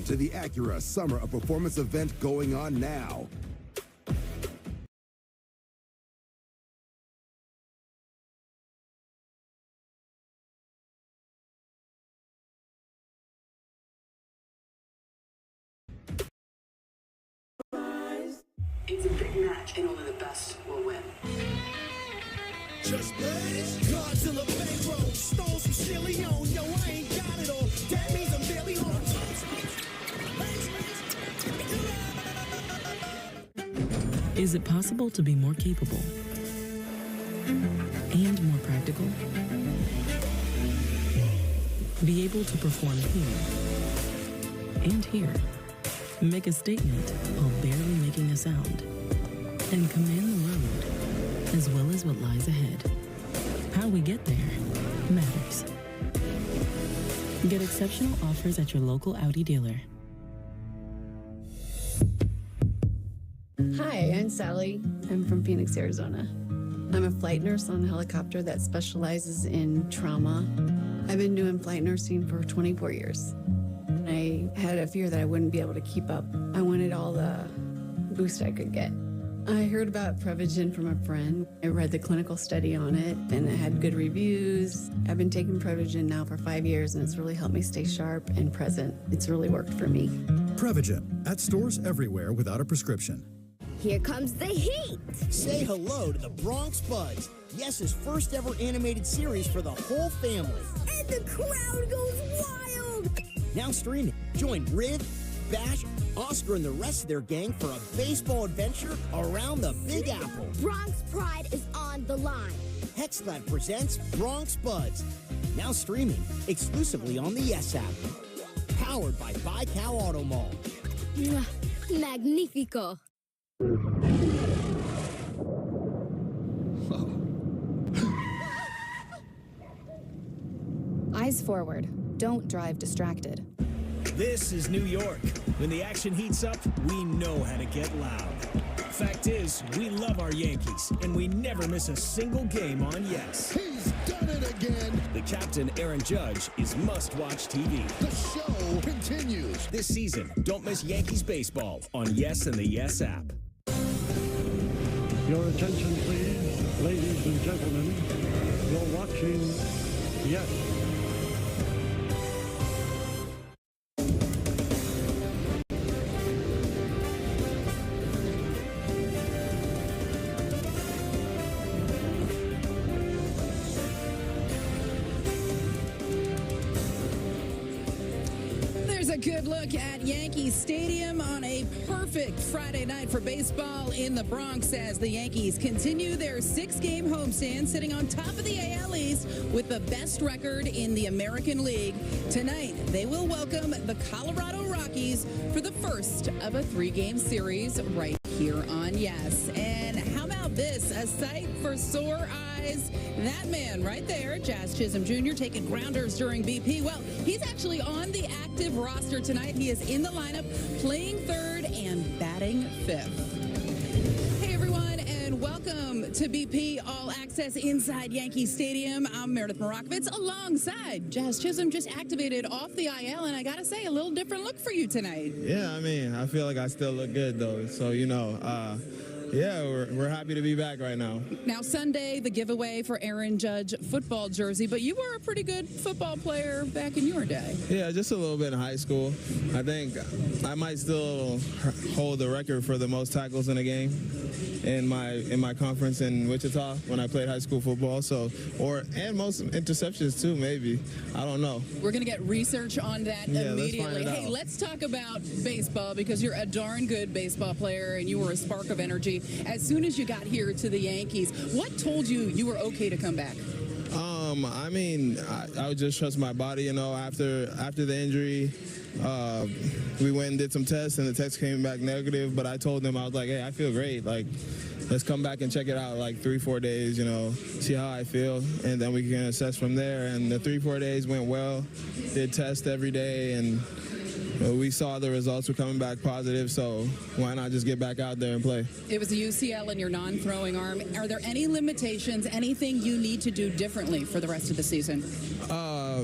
in to the Acura Summer of Performance event going on now. It's a big match, and only the best will win. Just blaze, Godzilla bankroll, stole some silly on. Yo, I ain't got it all. That means I'm barely on. Is it possible to be more capable and more practical? Be able to perform here and here. Make a statement while barely making a sound. And command the road, as well as what lies ahead. How we get there matters. Get exceptional offers at your local Audi dealer. Hi, I'm Sally. I'm from Phoenix, Arizona. I'm a flight nurse on a helicopter that specializes in trauma. I've been doing flight nursing for 24 years. I had a fear that I wouldn't be able to keep up. I wanted all the boost I could get. I heard about Prevagen from a friend. I read the clinical study on it, and it had good reviews. I've been taking Prevagen now for 5 years, and it's really helped me stay sharp and present. It's really worked for me. Prevagen, at stores everywhere without a prescription. Here comes the heat! Say hello to the Bronx Buds, Yes's first ever animated series for the whole family. And the crowd goes wild! Now streaming. Join Riv, Bash, Oscar, and the rest of their gang for a baseball adventure around the Big Apple. Bronx Pride is on the line. Hexclad presents Bronx Buds. Now streaming exclusively on the Yes app. Powered by Buy Cow Auto Mall. Magnifico. Eyes forward. Don't drive distracted. This is New York. When the action heats up, we know how to get loud. Fact is, we love our Yankees, and we never miss a single game on Yes. He's done it again. The captain, Aaron Judge, is must-watch TV. The show continues. This season, don't miss Yankees baseball on Yes and the Yes app. Your attention, please, ladies and gentlemen. You're watching Yes. A good look at Yankee Stadium on a perfect Friday night for baseball in the Bronx as the Yankees continue their 6-game homestand, sitting on top of the AL East with the best record in the American League. Tonight, they will welcome the Colorado Rockies for the first of a 3-game series right here on Yes. And how about this? A sight for sore eyes. That man right there, Jazz Chisholm Jr., taking grounders during BP. Well, he's actually on the active roster tonight. He is in the lineup, playing third and batting fifth. Hey, everyone, and welcome to BP All Access inside Yankee Stadium. I'm Meredith Morakovitz alongside Jazz Chisholm, just activated off the IL, and I gotta say, a little different look for you tonight. Yeah, I mean, I feel like I still look good, though. So, yeah, we're happy to be back right now. Now, Sunday, the giveaway for Aaron Judge football jersey, but you were a pretty good football player back in your day. Yeah, just a little bit in high school. I think I might still hold the record for the most tackles in a game in my conference in Wichita when I played high school football. And most interceptions too, maybe. I don't know. We're gonna get research on that immediately. Let's find it out. Let's talk about baseball because you're a darn good baseball player and you were a spark of energy as soon as you got here to the Yankees. What told you were okay to come back? I mean, I would just trust my body, after the injury. We went and did some tests, and the tests came back negative, but I told them, I was like, hey, I feel great. Like, let's come back and check it out, like 3-4 days, see how I feel, and then we can assess from there. And the 3-4 days went well, did tests every day, and we saw the results were coming back positive, so why not just get back out there and play? It was a UCL in your non-throwing arm. Are there any limitations, anything you need to do differently for the rest of the season?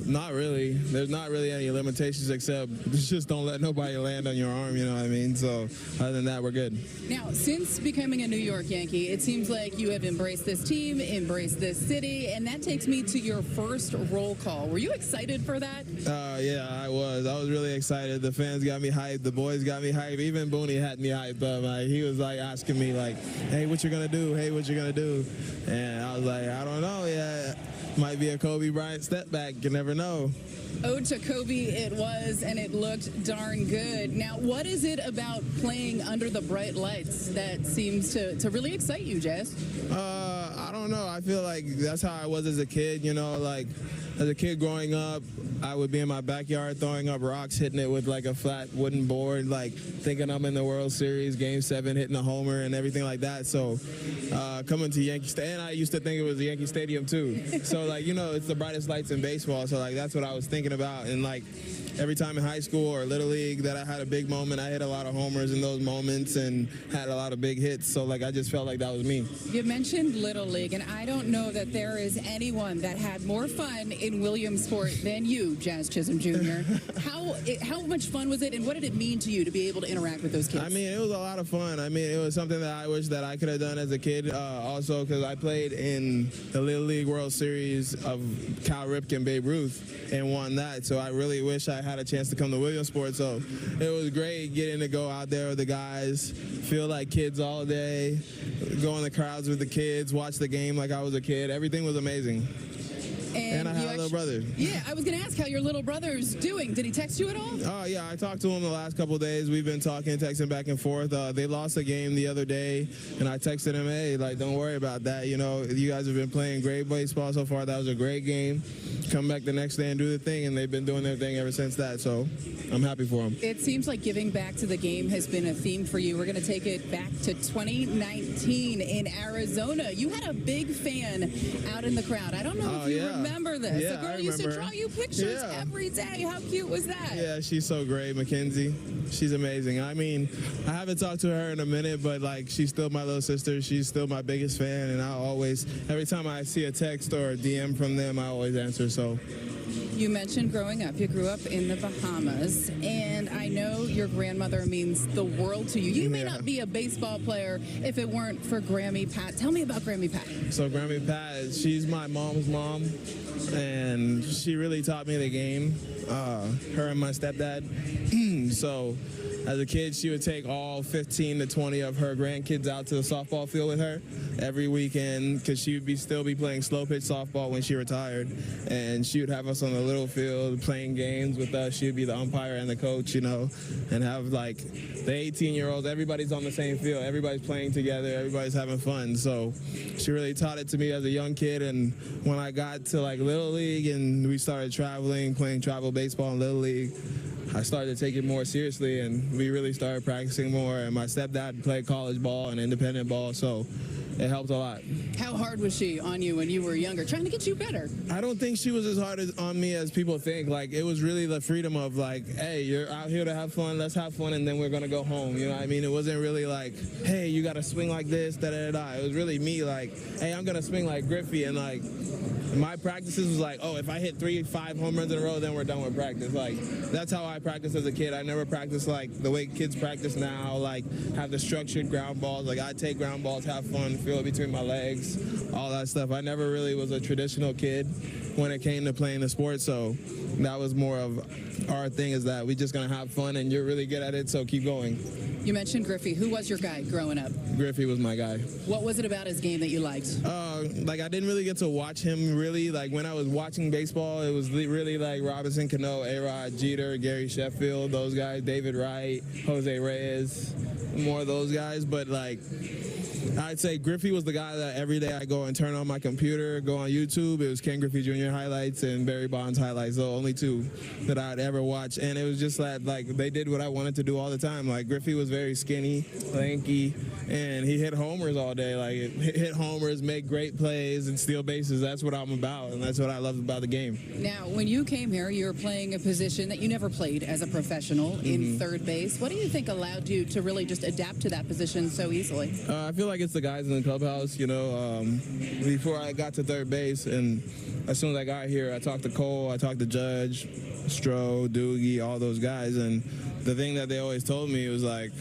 Not really. There's not really any limitations except just don't let nobody land on your arm, you know what I mean? So other than that, we're good. Now, since becoming a New York Yankee, it seems like you have embraced this team, embraced this city, and that takes me to your first roll call. Were you excited for that? Yeah, I was. I was really excited. The fans got me hyped. The boys got me hyped. Even Booney had me hyped up. Like, he was like asking me like, hey, what you gonna do? Hey, what you gonna do? And I was like, I don't know yet. Might be a Kobe Bryant step back. You never know. Ode to Kobe it was, and it looked darn good. Now, what is it about playing under the bright lights that seems to really excite you, Jazz? I don't know. I feel like that's how I was as a kid, you know, like as a kid growing up, I would be in my backyard throwing up rocks, hitting it with like a flat wooden board, like thinking I'm in the World Series, Game 7, hitting a homer and everything like that. So coming to Yankee Stadium, and I used to think it was the Yankee Stadium too. So like, you know, it's the brightest lights in baseball. So like, that's what I was thinking about. And like, every time in high school or Little League that I had a big moment, I hit a lot of homers in those moments and had a lot of big hits. So like, I just felt like that was me. You mentioned Little League, and I don't know that there is anyone that had more fun in Williamsport than you, Jazz Chisholm Jr. How much fun was it, and what did it mean to you to be able to interact with those kids? I mean, it was a lot of fun. I mean, it was something that I wish that I could have done as a kid. Also, because I played in the Little League World Series of Cal Ripken, Babe Ruth, and won that. So I really wish I had a chance to come to Williamsport. So it was great getting to go out there with the guys, feel like kids all day, go in the crowds with the kids, watch the game like I was a kid. Everything was amazing. And I have a little brother. Yeah, I was going to ask how your little brother's doing. Did he text you at all? Oh, yeah, I talked to him the last couple of days. We've been talking, texting back and forth. They lost a game the other day, and I texted him, hey, like, don't worry about that. You know, you guys have been playing great baseball so far. That was a great game. Come back the next day and do the thing, and they've been doing their thing ever since that, so I'm happy for them. It seems like giving back to the game has been a theme for you. We're going to take it back to 2019 in Arizona. You had a big fan out in the crowd. I don't know if you remember this. Yeah, the girl I used to remember. draw you pictures every day. How cute was that? Yeah, she's so great, Mackenzie. She's amazing. I mean, I haven't talked to her in a minute, but like, she's still my little sister. She's still my biggest fan, and I always, every time I see a text or a DM from them, I always answer. So. You mentioned growing up. You grew up in the Bahamas, and I know your grandmother means the world to you. You may not be a baseball player if it weren't for Grammy Pat. Tell me about Grammy Pat. So Grammy Pat, she's my mom's mom, and she really taught me the game, her and my stepdad. So as a kid, she would take all 15 to 20 of her grandkids out to the softball field with her every weekend, because she would still be playing slow pitch softball when she retired, and she would have us on the little field playing games with us. She would be the umpire and the coach, you know, and have like the 18-year-olds, everybody's on the same field, everybody's playing together, everybody's having fun. So she really taught it to me as a young kid, and when I got to like Little League and we started traveling, playing travel baseball in Little League, I started to take it more seriously, and we really started practicing more, and my stepdad played college ball and independent ball, so it helped a lot. How hard was she on you when you were younger, trying to get you better? I don't think she was as hard on me as people think. Like, it was really the freedom of like, hey, you're out here to have fun, let's have fun, and then we're gonna go home, you know what I mean? It wasn't really like, hey, you gotta swing like this, da-da-da-da. It was really me like, hey, I'm gonna swing like Griffey, and like, my practices was like, oh, if I hit 3-5 home runs in a row, then we're done with practice. Like, that's how I practiced as a kid. I never practiced like the way kids practice now, like have the structured ground balls. Like, I take ground balls, have fun, feel it between my legs, all that stuff. I never really was a traditional kid when it came to playing the sport, so that was more of our thing, is that we just gonna have fun, and you're really good at it, so keep going. You mentioned Griffey. Who was your guy growing up? Griffey was my guy. What was it about his game that you liked? Like, I didn't really get to watch him really. Like, when I was watching baseball, it was really like Robinson Cano, A-Rod, Jeter, Gary Sheffield, those guys, David Wright, Jose Reyes, more of those guys. But like, I'd say Griffey was the guy that every day I go and turn on my computer, go on YouTube. It was Ken Griffey Jr. highlights and Barry Bonds highlights, the only two that I'd ever watch. And it was just that, like, they did what I wanted to do all the time. Like, Griffey was very skinny, lanky, and he hit homers all day. Like, hit homers, make great plays, and steal bases. That's what I'm about, and that's what I love about the game. Now, when you came here, you were playing a position that you never played as a professional in third base. What do you think allowed you to really just adapt to that position so easily? I feel like it's the guys in the clubhouse, you know. Before I got to third base, and as soon as I got here, I talked to Cole, I talked to Judge, Stroh, Doogie, all those guys, and the thing that they always told me was like,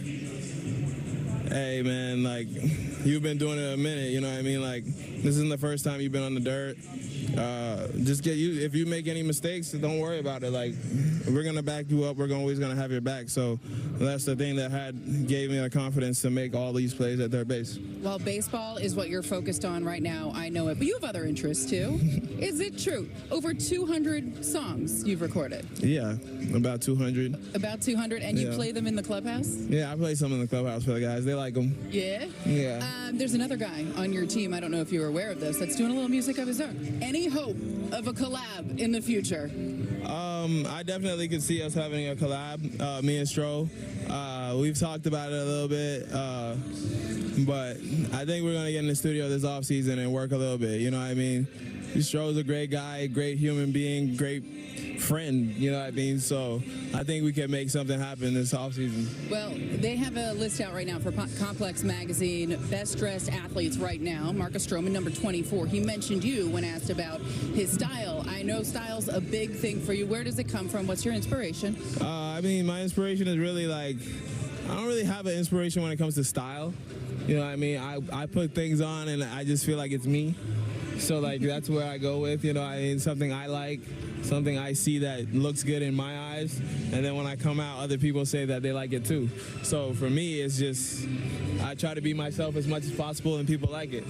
hey, man, like, you've been doing it a minute, you know what I mean? Like, this isn't the first time you've been on the dirt. Just get you. If you make any mistakes, don't worry about it. Like, we're gonna back you up. We're always gonna have your back. So that's the thing that gave me the confidence to make all these plays at third base. Well, baseball is what you're focused on right now. I know it, but you have other interests too. Is it true? Over 200 songs you've recorded. Yeah, about 200. About 200, and you play them in the clubhouse? Yeah, I play some in the clubhouse for the guys. They like them. Yeah. Yeah. There's another guy on your team. I don't know if you were aware of this. That's doing a little music of his own. Any hope of a collab in the future? I definitely could see us having a collab, me and Stroh. We've talked about it a little bit, but I think we're going to get in the studio this offseason and work a little bit, you know what I mean? Stroh's a great guy, great human being, great friend, you know what I mean? So I think we can make something happen this offseason. Well, they have a list out right now for Complex Magazine, best dressed athletes right now. Marcus Stroman, number 24. He mentioned you when asked about his style. I know style's a big thing for you. Where does it come from? What's your inspiration? I mean, my inspiration is really like, I don't really have an inspiration when it comes to style. You know what I mean? I put things on and I just feel like it's me. So, like, that's where I go with, you know, I mean, something I like, something I see that looks good in my eyes, and then when I come out, other people say that they like it too. So for me, it's just, I try to be myself as much as possible, and people like it.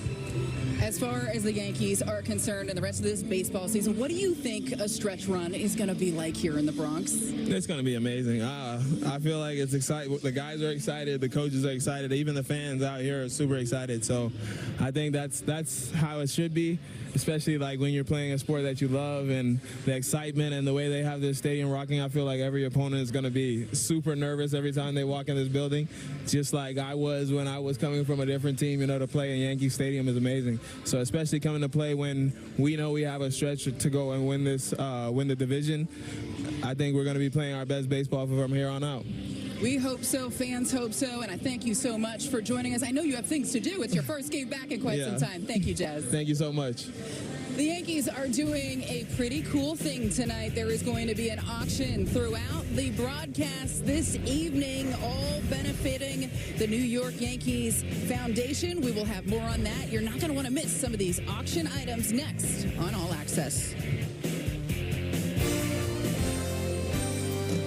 As far as the Yankees are concerned and the rest of this baseball season, what do you think a stretch run is going to be like here in the Bronx? It's going to be amazing. I feel like it's exciting. The guys are excited. The coaches are excited. Even the fans out here are super excited. So I think that's how it should be, especially like when you're playing a sport that you love, and the excitement and the way they have this stadium rocking. I feel like every opponent is going to be super nervous every time they walk in this building, just like I was when I was coming from a different team. You know, to play in Yankee Stadium is amazing. So especially coming to play when we know we have a stretch to go and win the division, I think we're going to be playing our best baseball from here on out. We hope so, fans hope so, and I thank you so much for joining us. I know you have things to do. It's your first game back in quite some time. Thank you, Jazz. Thank you so much. The Yankees are doing a pretty cool thing tonight. There is going to be an auction throughout the broadcast this evening, all benefiting the New York Yankees Foundation. We will have more on that. You're not going to want to miss some of these auction items next on All Access.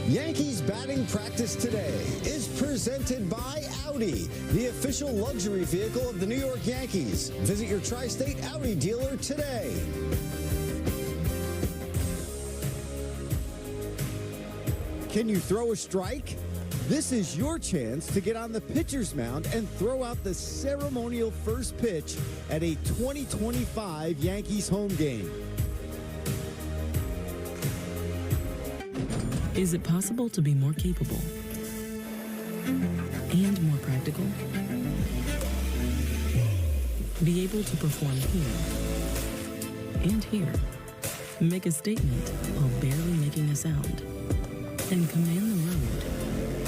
Yankees batting practice today is presented by Audi, the official luxury vehicle of the New York Yankees. Visit your tri-state Audi dealer today. Can you throw a strike? This is your chance to get on the pitcher's mound and throw out the ceremonial first pitch at a 2025 Yankees home game. Is it possible to be more capable and more practical? Be able to perform here and here. Make a statement while barely making a sound. And command the road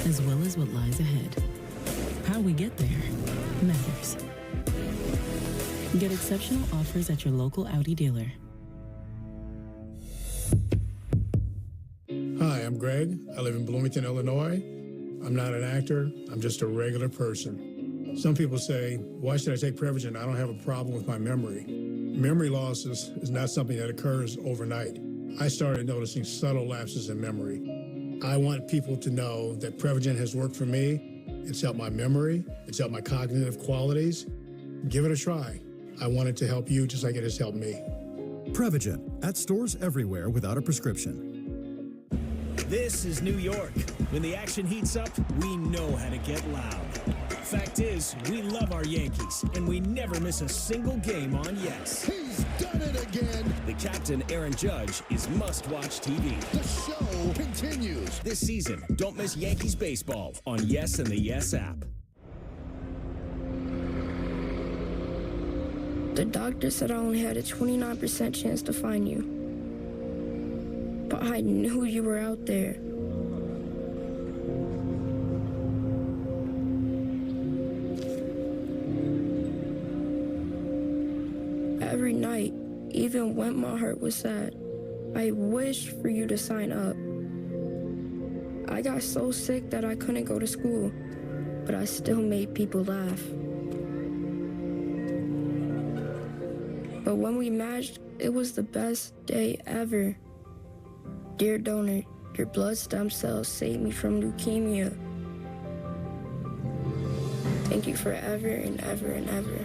as well as what lies ahead. How we get there matters. Get exceptional offers at your local Audi dealer. Hi, I'm Greg. I live in Bloomington, Illinois. I'm not an actor. I'm just a regular person. Some people say, why should I take Prevagen? I don't have a problem with my memory. Memory loss is not something that occurs overnight. I started noticing subtle lapses in memory. I want people to know that Prevagen has worked for me. It's helped my memory. It's helped my cognitive qualities. Give it a try. I want it to help you just like it has helped me. Prevagen, at stores everywhere without a prescription. This is New York. When the action heats up, we know how to get loud. Fact is, we love our Yankees, and we never miss a single game on Yes. He's done it again. The captain, Aaron Judge, is must-watch TV. The show continues. This season, don't miss Yankees baseball on Yes and the Yes app. The doctor said I only had a 29% chance to find you. But I knew you were out there. Every night, even when my heart was sad, I wished for you to sign up. I got so sick that I couldn't go to school, but I still made people laugh. But when we matched, it was the best day ever. Dear donor, your blood stem cells saved me from leukemia. Thank you forever and ever and ever.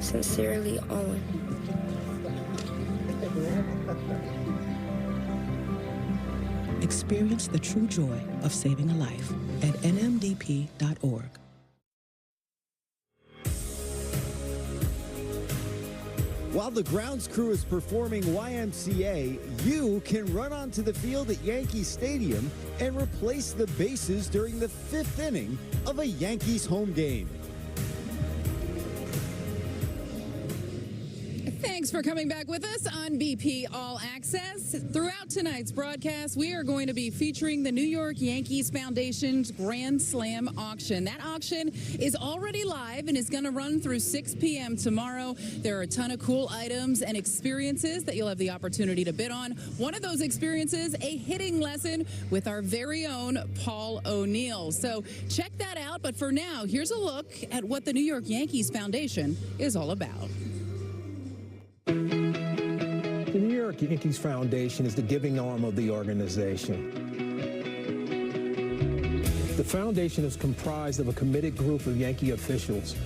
Sincerely, Owen. Experience the true joy of saving a life at nmdp.org. While the grounds crew is performing YMCA, you can run onto the field at Yankee Stadium and replace the bases during the 5th inning of a Yankees home game. Thanks for coming back with us on BP All Access. Throughout tonight's broadcast, we are going to be featuring the New York Yankees Foundation's Grand Slam auction. That auction is already live and is going to run through 6 p.m. tomorrow. There are a ton of cool items and experiences that you'll have the opportunity to bid on. One of those experiences, a hitting lesson with our very own Paul O'Neill. So check that out. But for now, here's a look at what the New York Yankees Foundation is all about. The New York Yankees Foundation is the giving arm of the organization. The foundation is comprised of a committed group of Yankee officials,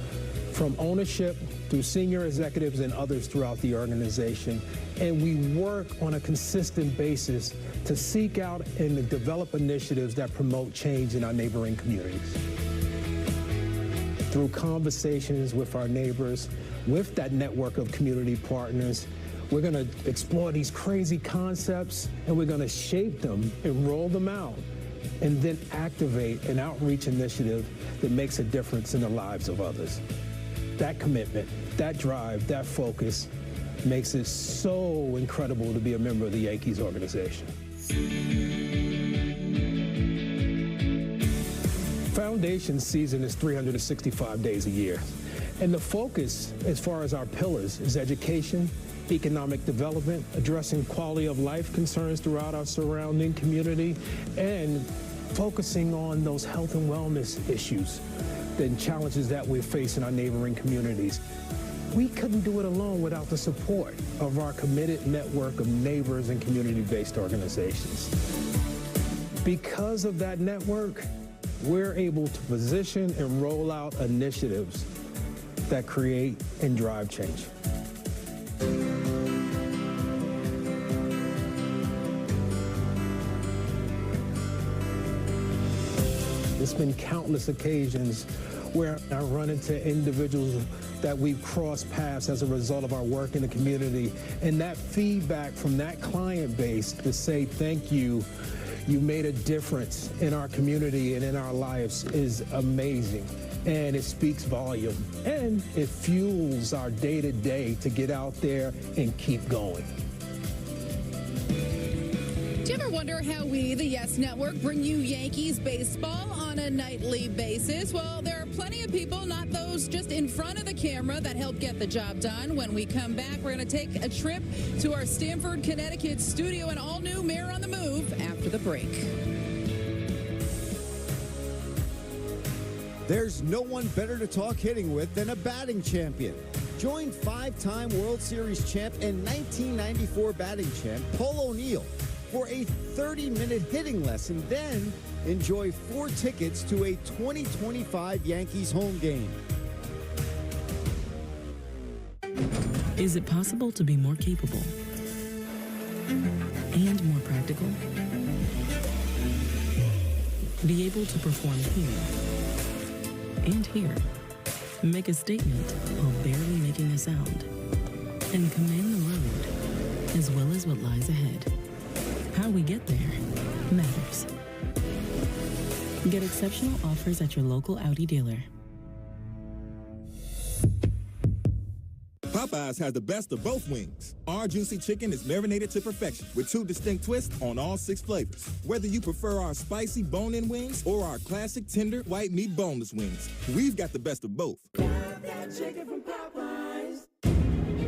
from ownership through senior executives and others throughout the organization, and we work on a consistent basis to seek out and develop initiatives that promote change in our neighboring communities. Through conversations with our neighbors, with that network of community partners, we're going to explore these crazy concepts, and we're going to shape them and roll them out, and then activate an outreach initiative that makes a difference in the lives of others. That commitment, that drive, that focus makes it so incredible to be a member of the Yankees organization. Foundation season is 365 days a year. And the focus, as far as our pillars, is education, economic development, addressing quality of life concerns throughout our surrounding community, and focusing on those health and wellness issues and challenges that we face in our neighboring communities. We couldn't do it alone without the support of our committed network of neighbors and community-based organizations. Because of that network, we're able to position and roll out initiatives that create and drive change. There's been countless occasions where I run into individuals that we've crossed paths as a result of our work in the community, and that feedback from that client base to say thank you, you made a difference in our community and in our lives is amazing. And it speaks volume, and it fuels our day-to-day to get out there and keep going. Do you ever wonder how we, the Yes Network, bring you Yankees baseball on a nightly basis? Well, there are plenty of people, not those just in front of the camera, that help get the job done. When we come back, we're going to take a trip to our Stamford, Connecticut studio, an all-new Mayor on the Move after the break. There's no one better to talk hitting with than a batting champion. Join 5-time World Series champ and 1994 batting champ Paul O'Neill for a 30-minute hitting lesson, then enjoy 4 tickets to a 2025 Yankees home game. Is it possible to be more capable and more practical? Be able to perform here and here. Make a statement while barely making a sound. And command the road, as well as what lies ahead. How we get there matters. Get exceptional offers at your local Audi dealer. Popeyes has the best of both wings. Our juicy chicken is marinated to perfection with 2 distinct twists on all 6 flavors. Whether you prefer our spicy bone-in wings or our classic tender white meat boneless wings, we've got the best of both.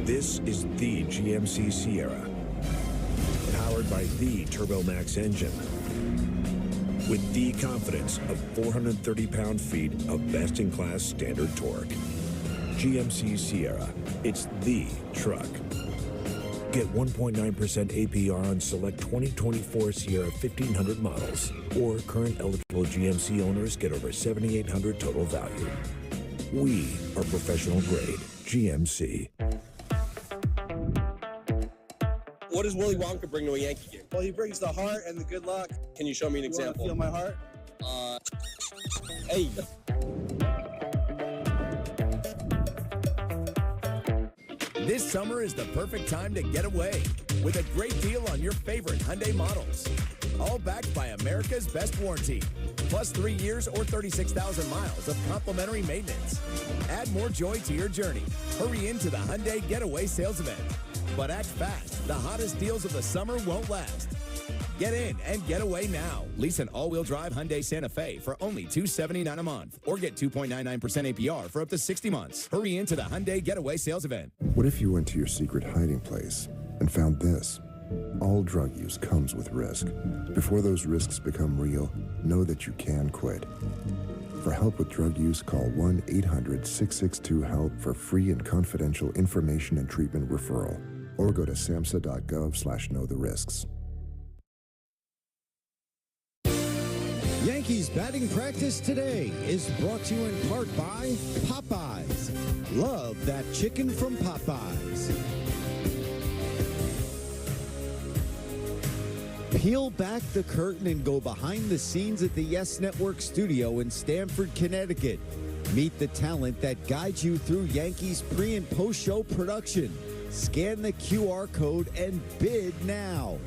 This is the GMC Sierra, powered by the TurboMax engine, with the confidence of 430 pound-feet of best-in-class standard torque. GMC Sierra, it's the truck. Get 1.9% APR on select 2024 Sierra 1500 models, or current eligible GMC owners get over $7,800 total value. We are professional grade GMC. What does Willy Wonka bring to a Yankee game? Well, he brings the heart and the good luck. Can you show me an example? Feel my heart? Hey. This summer is the perfect time to get away with a great deal on your favorite Hyundai models. All backed by America's best warranty. Plus 3 years or 36,000 miles of complimentary maintenance. Add more joy to your journey. Hurry into the Hyundai Getaway Sales Event. But act fast. The hottest deals of the summer won't last. Get in and get away now. Lease an all-wheel drive Hyundai Santa Fe for only $279 a month, or get 2.99% APR for up to 60 months. Hurry into the Hyundai Getaway Sales Event. What if you went to your secret hiding place and found this? All drug use comes with risk. Before those risks become real, know that you can quit. For help with drug use, call 1-800-662-HELP for free and confidential information and treatment referral, or go to samhsa.gov/knowtherisks. Yankees batting practice today is brought to you in part by Popeyes. Love that chicken from Popeyes. Peel back the curtain and go behind the scenes at the Yes Network studio in Stamford, Connecticut. Meet the talent that guides you through Yankees pre- and post-show production. Scan the QR code and bid now.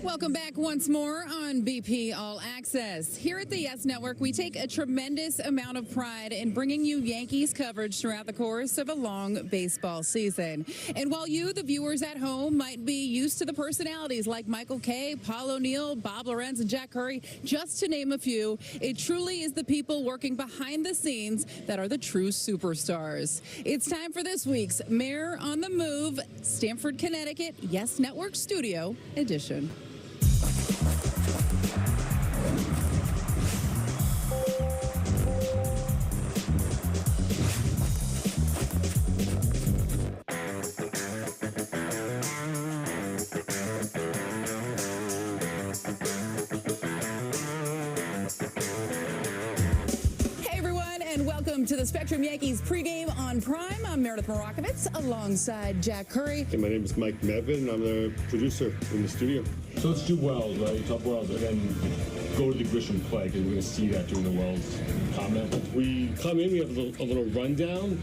Welcome back once more on BP All Access. Here at the Yes Network, we take a tremendous amount of pride in bringing you Yankees coverage throughout the course of a long baseball season. And while you, the viewers at home, might be used to the personalities like Michael Kay, Paul O'Neill, Bob Lorenz, and Jack Curry, just to name a few, it truly is the people working behind the scenes that are the true superstars. It's time for this week's Mayor on the Move, Stamford, Connecticut, Yes Network Studio Edition. To the Spectrum Yankees pregame on Prime. I'm Meredith Morakovitz alongside Jack Curry. Hey, my name is Mike Mevin, and I'm the producer in the studio. So let's do Wells, right? Talk Wells, and then go to the Grisham play, because we're going to see that during the Wells comment. We come in, we have a little rundown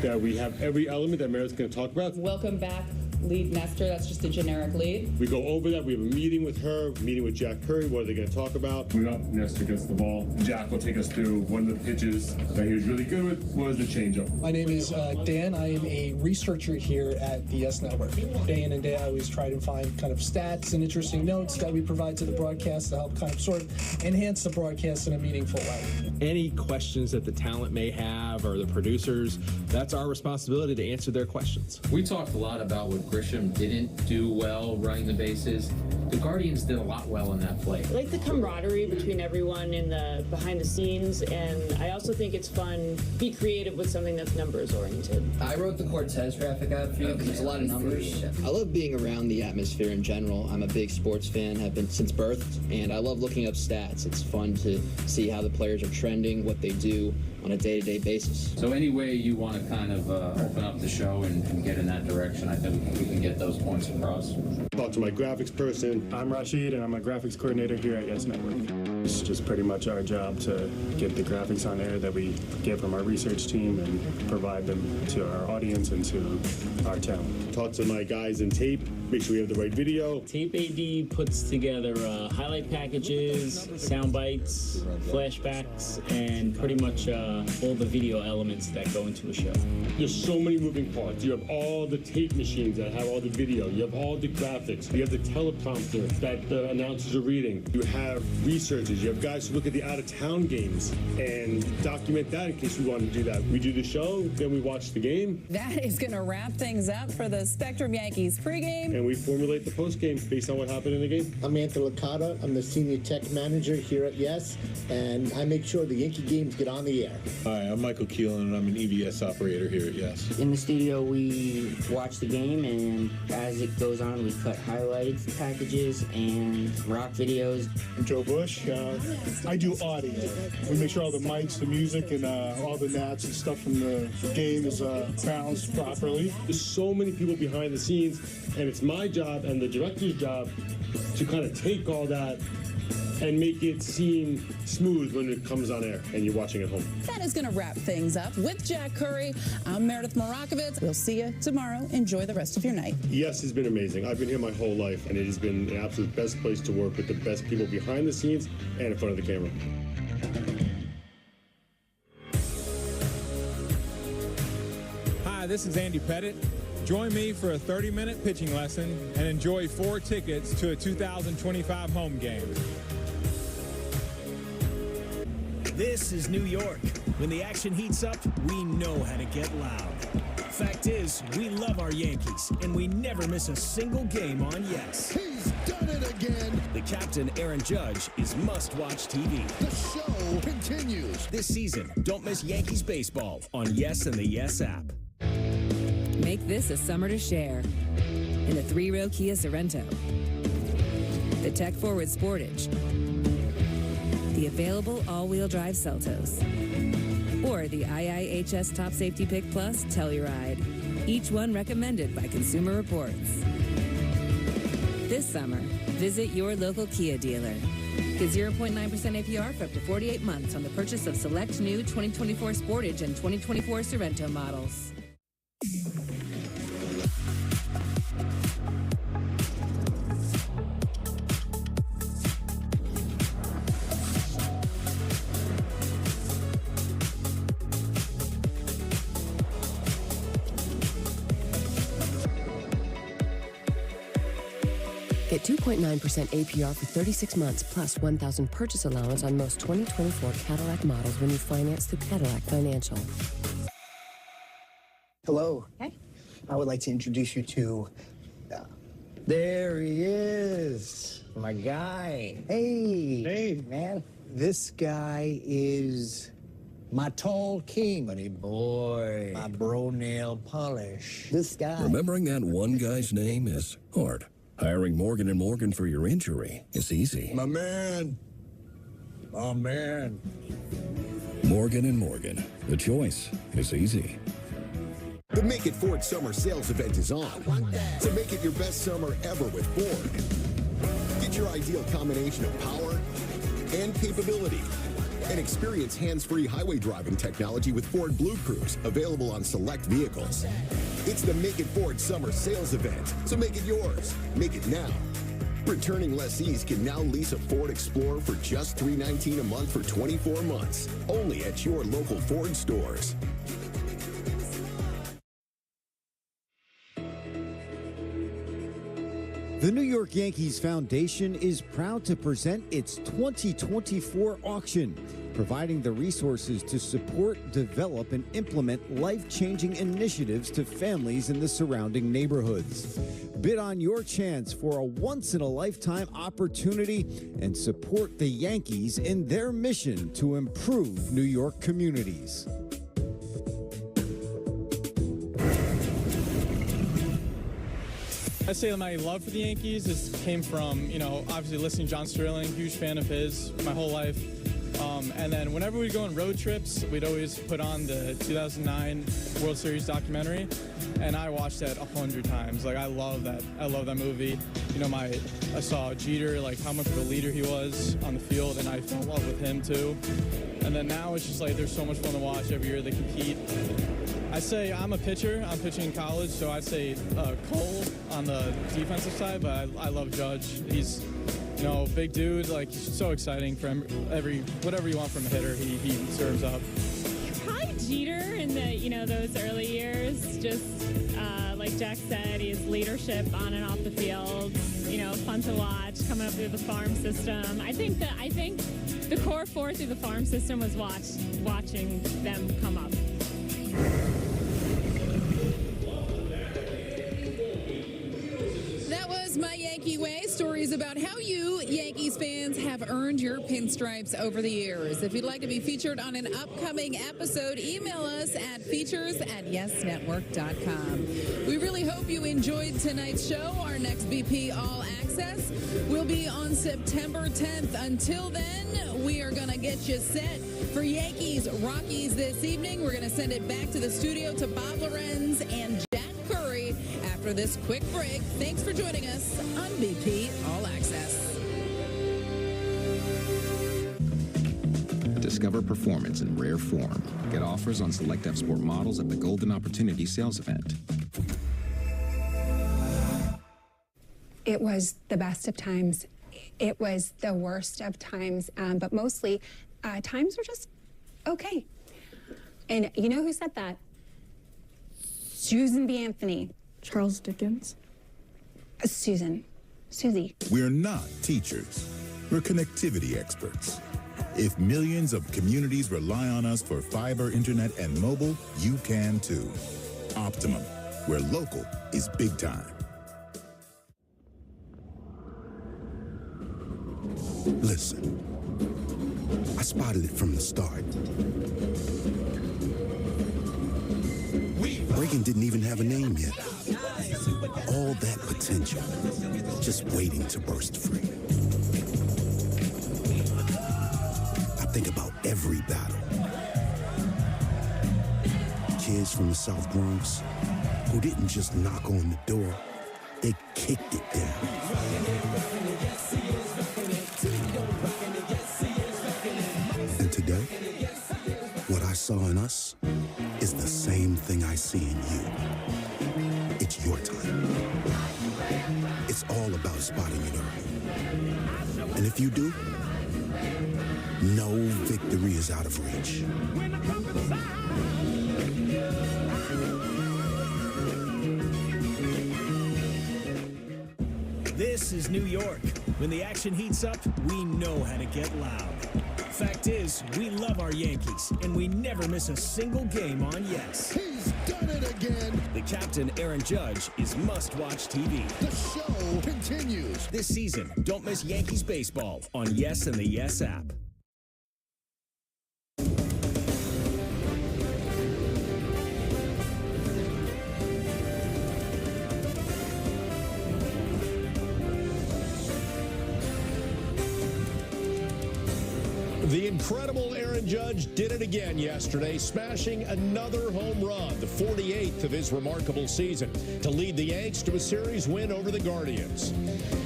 that we have every element that Meredith's going to talk about. Welcome back. Lead Nestor, that's just a generic lead. We go over that. We have a meeting with her, meeting with Jack Curry. What are they going to talk about? We're up. Nestor gets the ball. Jack will take us through one of the pitches that he was really good with was the changeup. My name is Dan. I am a researcher here at the Yes Network. Day in and day out, I always try to find kind of stats and interesting notes that we provide to the broadcast to help kind of sort of enhance the broadcast in a meaningful way. Any questions that the talent may have or the producers, that's our responsibility to answer their questions. We talked a lot about what Grisham didn't do well running the bases. The Guardians did a lot well in that play. I like the camaraderie between everyone in the behind the scenes, and I also think it's fun be creative with something that's numbers oriented. I wrote the Cortez graphic out for you because it's a lot of numbers. I love being around the atmosphere in general. I'm a big sports fan, have been since birth, and I love looking up stats. It's fun to see how the players are trending, what they do, on a day-to-day basis. So any way you want to kind of open up the show and get in that direction, I think we can get those points across. Talk to my graphics person. I'm Rashid, and I'm a graphics coordinator here at Yes Network. It's just pretty much our job to get the graphics on air that we get from our research team and provide them to our audience and to our talent. Talk to my guys in tape, make sure we have the right video. Tape AD puts together highlight packages, sound bites, flashbacks, and pretty much all the video elements that go into a show. There's so many moving parts. You have all the tape machines that have all the video. You have all the graphics. You have the teleprompter that the announcers are reading. You have researchers. You have guys who look at the out-of-town games and document that in case we want to do that. We do the show, then we watch the game. That is going to wrap things up for the Spectrum Yankees pregame. And we formulate the postgame based on what happened in the game. I'm Anthony Licata. I'm the Senior Tech Manager here at Yes, and I make sure the Yankee games get on the air. Hi, I'm Michael Keelan, and I'm an EBS operator here at Yes. In the studio, we watch the game, and as it goes on, we cut highlights, packages, and rock videos. I'm Joe Bush. I do audio. We make sure all the mics, the music, and all the nats and stuff from the game is balanced properly. There's so many people behind the scenes, and it's my job and the director's job to kind of take all that and make it seem smooth when it comes on air and you're watching at home. That is going to wrap things up. With Jack Curry, I'm Meredith Morakovitz. We'll see you tomorrow. Enjoy the rest of your night. Yes, it's been amazing. I've been here my whole life, and it has been the absolute best place to work with the best people behind the scenes and in front of the camera. Hi, this is Andy Pettit. Join me for a 30-minute pitching lesson and enjoy 4 tickets to a 2025 home game. This is New York. When the action heats up, we know how to get loud. Fact is, we love our Yankees, and we never miss a single game on Yes. He's done it again. The captain, Aaron Judge, is must-watch TV. The show continues. This season, don't miss Yankees baseball on Yes and the Yes app. Make this a summer to share in the 3-row Kia Sorrento, the tech-forward Sportage, the available all-wheel drive Seltos, or the IIHS Top Safety Pick Plus Telluride, each one recommended by Consumer Reports. This summer, visit your local Kia dealer. Get 0.9% APR for up to 48 months on the purchase of select new 2024 Sportage and 2024 Sorrento models. Get 2.9% APR for 36 months plus $1,000 purchase allowance on most 2024 Cadillac models when you finance through Cadillac Financial. Hello. Hey. I would like to introduce you to... there he is. My guy. Hey. Hey. Man, this guy is my tall king. Buddy boy. My bro nail polish. This guy. Remembering that one guy's name is hard. Hiring Morgan & Morgan for your injury is easy. My man. My man. Morgan & Morgan. The choice is easy. The Make It Ford Summer Sales Event is on. So make it your best summer ever with Ford. Get your ideal combination of power and capability. And experience hands-free highway driving technology with Ford Blue Cruise, available on select vehicles. It's the Make It Ford Summer Sales Event, so make it yours. Make it now. Returning lessees can now lease a Ford Explorer for just $319 a month for 24 months, only at your local Ford stores. The New York Yankees Foundation is proud to present its 2024 auction, providing the resources to support, develop, and implement life-changing initiatives to families in the surrounding neighborhoods. Bid on your chance for a once-in-a-lifetime opportunity and support the Yankees in their mission to improve New York communities. I'd say that my love for the Yankees came from, obviously listening to John Sterling, huge fan of his my whole life. And then whenever we'd go on road trips, we'd always put on the 2009 World Series documentary, and I watched that 100 times. Like, I love that. I love that movie. You know, I saw Jeter, like how much of a leader he was on the field, and I fell in love with him too. And then now it's just like there's so much fun to watch every year they compete. I say I'm a pitcher. I'm pitching in college, so I'd say Cole on the defensive side, but I love Judge. He's, you know, big dude. Like, he's so exciting for whatever you want from a hitter, he serves up. Probably Jeter in the, you know, those early years. Just like Jack said, he has leadership on and off the field. You know, fun to watch. Coming up through the farm system. I think the core four through the farm system was watching them come up. That was My Yankee Way, stories about how you, Yankees fans, have earned your pinstripes over the years. If you'd like to be featured on an upcoming episode, email us at features@yesnetwork.com. We really hope you enjoyed tonight's show. Our next BP All Access will be on September 10th. Until then, we are going to get you set for Yankees Rockies this evening. We're going to send it back to the studio to Bob Lorenz and Jack Curry after this quick break. Thanks for joining us on BP All Access. Discover performance in rare form. Get offers on select F Sport models at the Golden Opportunity Sales Event. It was the best of times. It was the worst of times, but mostly times were just okay. And you know who said that? Susan B. Anthony. Charles Dickens. Susie. We're not teachers. We're connectivity experts. If millions of communities rely on us for fiber, internet, and mobile, you can too. Optimum, where local is big time. Listen, I spotted it from the start. Breaking didn't even have a name yet. All that potential, just waiting to burst free. I think about every battle. Kids from the South Bronx who didn't just knock on the door, they kicked it down. And today, what I saw in us is the same thing I see in you. It's your time. It's all about spotting it early. And if you do, no victory is out of reach. This is New York. When the action heats up, we know how to get loud. Fact is, we love our Yankees, and we never miss a single game on Yes. He's done it again. The captain, Aaron Judge, is must-watch TV. The show continues. This season, don't miss Yankees baseball on Yes and the Yes app. The incredible Aaron Judge did it again yesterday, smashing another home run, the 48th of his remarkable season, to lead the Yanks to a series win over the Guardians.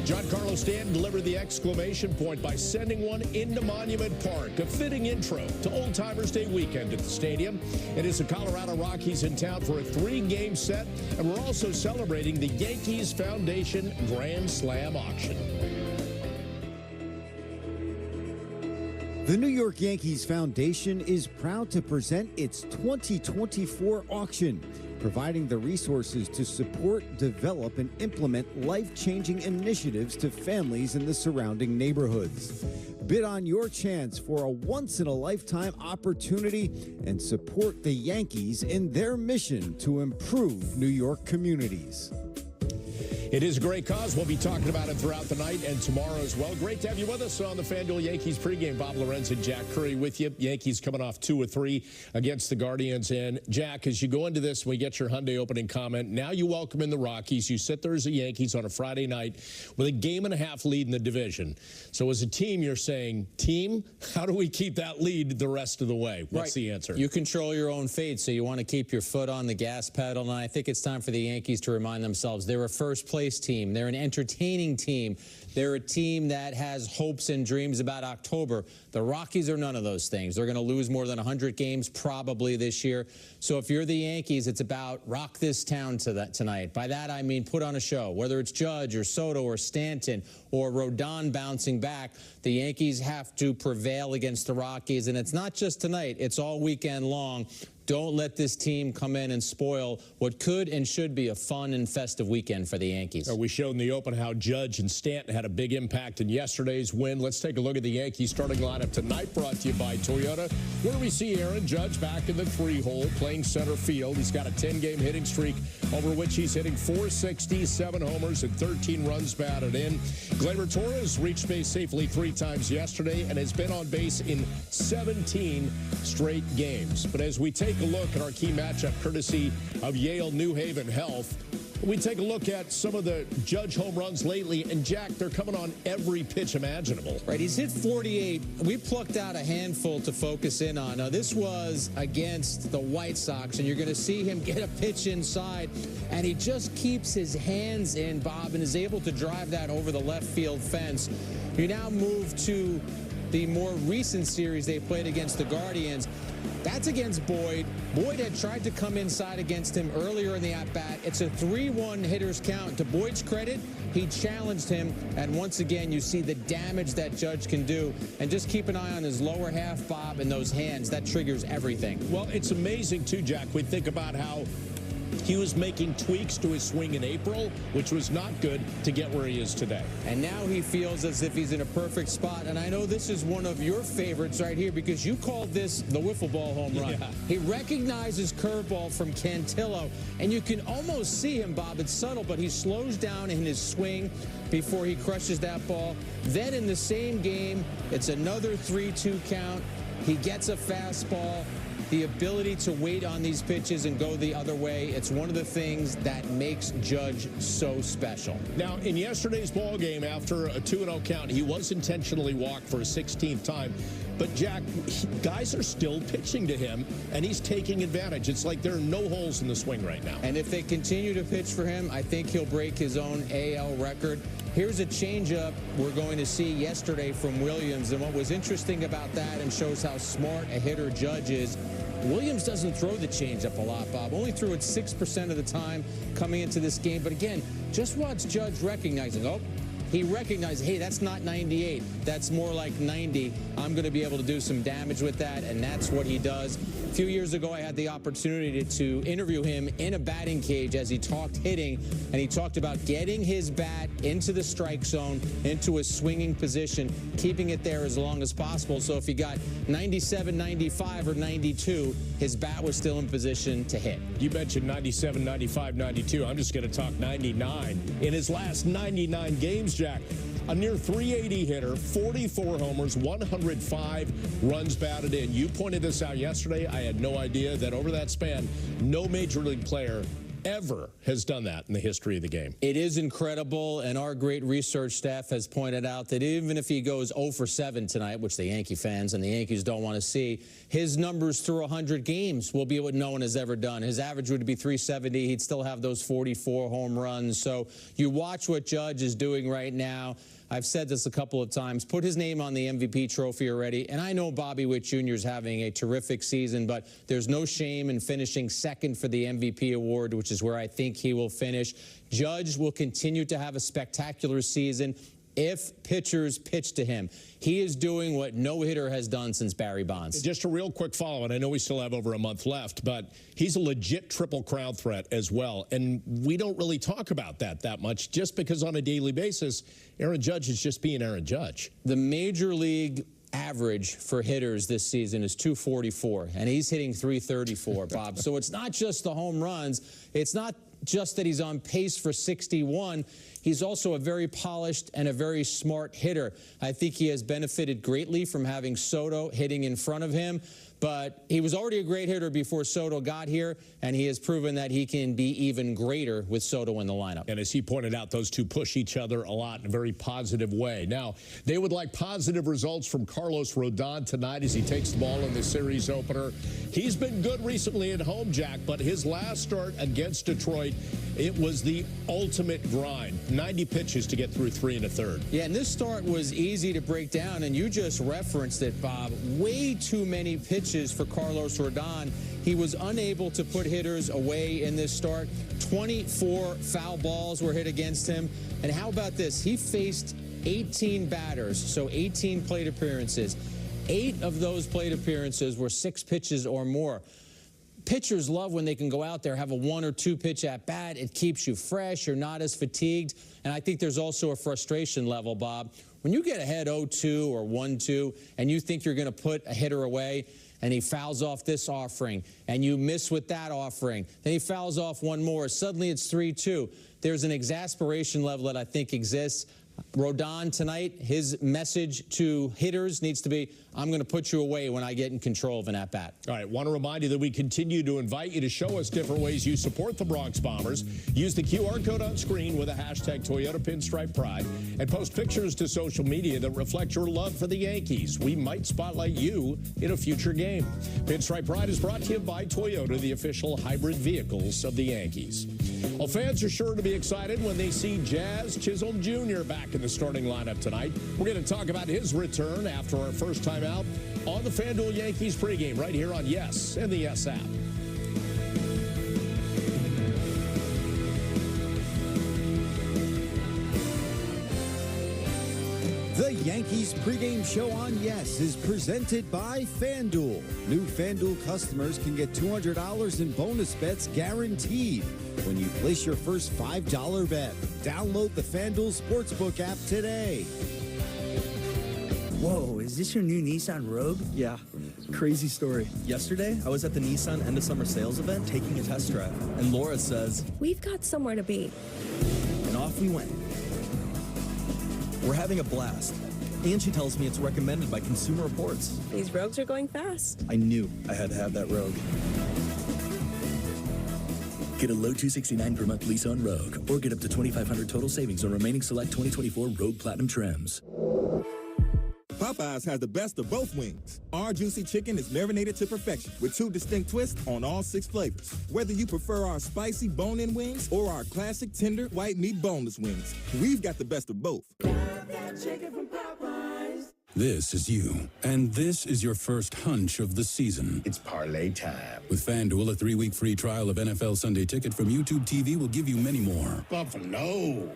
Giancarlo Stanton delivered the exclamation point by sending one into Monument Park, a fitting intro to Old Timers Day weekend at the stadium. It is the Colorado Rockies in town for a 3-game set, and we're also celebrating the Yankees Foundation Grand Slam auction. The New York Yankees Foundation is proud to present its 2024 auction, providing the resources to support, develop, and implement life-changing initiatives to families in the surrounding neighborhoods. Bid on your chance for a once-in-a-lifetime opportunity and support the Yankees in their mission to improve New York communities. It is a great cause. We'll be talking about it throughout the night and tomorrow as well. Great to have you with us on the FanDuel Yankees pregame. Bob Lorenz and Jack Curry with you. Yankees coming off 2-3 against the Guardians. And Jack, as you go into this, we get your Hyundai opening comment. Now you welcome in the Rockies. You sit there as the Yankees on a Friday night with a game-and-a-half lead in the division. So as a team, you're saying, team, how do we keep that lead the rest of the way? What's the answer? You control your own fate, so you want to keep your foot on the gas pedal. And I think it's time for the Yankees to remind themselves they're a first-place team. They're an entertaining team. They're a team that has hopes and dreams about October. The Rockies are none of those things. They're going to lose more than 100 games probably this year. So if you're the Yankees, it's about rock this town tonight. By that, I mean put on a show. Whether it's Judge or Soto or Stanton or Rodon bouncing back, the Yankees have to prevail against the Rockies. And it's not just tonight. It's all weekend long. Don't let this team come in and spoil what could and should be a fun and festive weekend for the Yankees. We showed in the open how Judge and Stanton had a big impact in yesterday's win. Let's take a look at the Yankees starting lineup tonight, brought to you by Toyota, where we see Aaron Judge back in the 3-hole playing center field. He's got a 10-game hitting streak over which he's hitting .460, 7 homers, and 13 runs batted in. Gleyber Torres reached base safely 3 times yesterday and has been on base in 17 straight games. But as we take a look at our key matchup courtesy of Yale New Haven Health, we take a look at some of the Judge home runs lately, and Jack, they're coming on every pitch imaginable. Right, he's hit 48. We plucked out a handful to focus in on. Now, this was against the White Sox, and you're going to see him get a pitch inside, and he just keeps his hands in, Bob, and is able to drive that over the left field fence. You now move to the more recent series they played against the Guardians. That's against Boyd. Boyd had tried to come inside against him earlier in the at-bat. It's a 3-1 hitter's count. To Boyd's credit, he challenged him, and once again, you see the damage that Judge can do. And just keep an eye on his lower half, Bob, and those hands. That triggers everything. Well, it's amazing, too, Jack. We think about how he was making tweaks to his swing in April, which was not good to get where he is today. And now he feels as if he's in a perfect spot. And I know this is one of your favorites right here because you called this the wiffle ball home run. Yeah. He recognizes curveball from Cantillo, and you can almost see him, Bob. It's subtle, but he slows down in his swing before he crushes that ball. Then in the same game, it's another 3-2 count. He gets a fastball. The ability to wait on these pitches and go the other way, it's one of the things that makes Judge so special. Now, in yesterday's ball game, after a 2-0 count, he was intentionally walked for a 16th time. But, Jack, guys are still pitching to him, and he's taking advantage. It's like there are no holes in the swing right now. And if they continue to pitch for him, I think he'll break his own AL record. Here's a changeup we're going to see yesterday from Williams. And what was interesting about that and shows how smart a hitter Judge is, Williams doesn't throw the changeup a lot, Bob. Only threw it 6% of the time coming into this game. But again, just watch Judge recognizing, he recognized, hey, that's not 98. That's more like 90. I'm going to be able to do some damage with that, and that's what he does. A few years ago, I had the opportunity to interview him in a batting cage as he talked hitting, and he talked about getting his bat into the strike zone, into a swinging position, keeping it there as long as possible. So if he got 97, 95, or 92, his bat was still in position to hit. You mentioned 97, 95, 92. I'm just going to talk 99. In his last 99 games, Jack, a near 380 hitter, 44 homers, 105 runs batted in. You pointed this out yesterday. I had no idea that over that span, no major league player ever has done that in the history of the game. It is incredible, and our great research staff has pointed out that even if he goes 0 for 7 tonight, which the Yankee fans and the Yankees don't want to see, his numbers through 100 games will be what no one has ever done. His average would be 370. He'd still have those 44 home runs. So you watch what Judge is doing right now. I've said this a couple of times. Put his name on the MVP trophy already. And I know Bobby Witt Jr. is having a terrific season, but there's no shame in finishing second for the MVP award, which is where I think he will finish. Judge will continue to have a spectacular season if pitchers pitch to him. He is doing what no hitter has done since Barry Bonds. Just a real quick follow, and I know we still have over a month left, but he's a legit Triple Crown threat as well. And we don't really talk about that much just because on a daily basis, Aaron Judge is just being Aaron Judge. The Major League average for hitters this season is 244, and he's hitting 334, Bob. So it's not just the home runs. It's not just that he's on pace for 61. He's also a very polished and a very smart hitter. I think he has benefited greatly from having Soto hitting in front of him. But he was already a great hitter before Soto got here, and he has proven that he can be even greater with Soto in the lineup. And as he pointed out, those two push each other a lot in a very positive way. Now, they would like positive results from Carlos Rodon tonight as he takes the ball in the series opener. He's been good recently at home, Jack, but his last start against Detroit, it was the ultimate grind. 90 pitches to get through 3 1/3. Yeah, and this start was easy to break down, and you just referenced it, Bob. Way too many pitches for Carlos Rodon. He was unable to put hitters away in this start. 24 foul balls were hit against him. And how about this? He faced 18 batters, so 18 plate appearances. 8 of those plate appearances were 6 pitches or more. Pitchers love when they can go out there, have a 1 or 2 pitch at bat. It keeps you fresh. You're not as fatigued. And I think there's also a frustration level, Bob. When you get ahead 0-2 or 1-2 and you think you're going to put a hitter away and he fouls off this offering and you miss with that offering, then he fouls off one more. Suddenly it's 3-2. There's an exasperation level that I think exists. Rodon tonight, his message to hitters needs to be, I'm going to put you away when I get in control of an at-bat. All right, want to remind you that we continue to invite you to show us different ways you support the Bronx Bombers. Use the QR code on screen with a hashtag Toyota Pinstripe Pride and post pictures to social media that reflect your love for the Yankees. We might spotlight you in a future game. Pinstripe Pride is brought to you by Toyota, the official hybrid vehicles of the Yankees. Well, fans are sure to be excited when they see Jazz Chisholm Jr. back in the starting lineup tonight. We're going to talk about his return after our first time out on the FanDuel Yankees pregame right here on Yes and the Yes app. The Yankees pregame show on Yes is presented by FanDuel. New FanDuel customers can get $200 in bonus bets guaranteed when you place your first $5 bet. Download the FanDuel Sportsbook app today. Whoa, is this your new Nissan Rogue? Yeah, crazy story. Yesterday, I was at the Nissan end of summer sales event taking a test drive, and Laura says, "We've got somewhere to be." And off we went. We're having a blast. And she tells me it's recommended by Consumer Reports. These Rogues are going fast. I knew I had to have that Rogue. Get a low $269 per month lease on Rogue, or get up to $2,500 total savings on remaining select 2024 Rogue Platinum trims. Popeyes has the best of both wings. Our juicy chicken is marinated to perfection with 2 distinct twists on all 6 flavors. Whether you prefer our spicy bone-in wings or our classic tender white meat boneless wings, we've got the best of both. This is you, and this is your first hunch of the season. It's parlay time. With FanDuel, a 3-week free trial of NFL Sunday Ticket from YouTube TV will give you many more. Buffalo.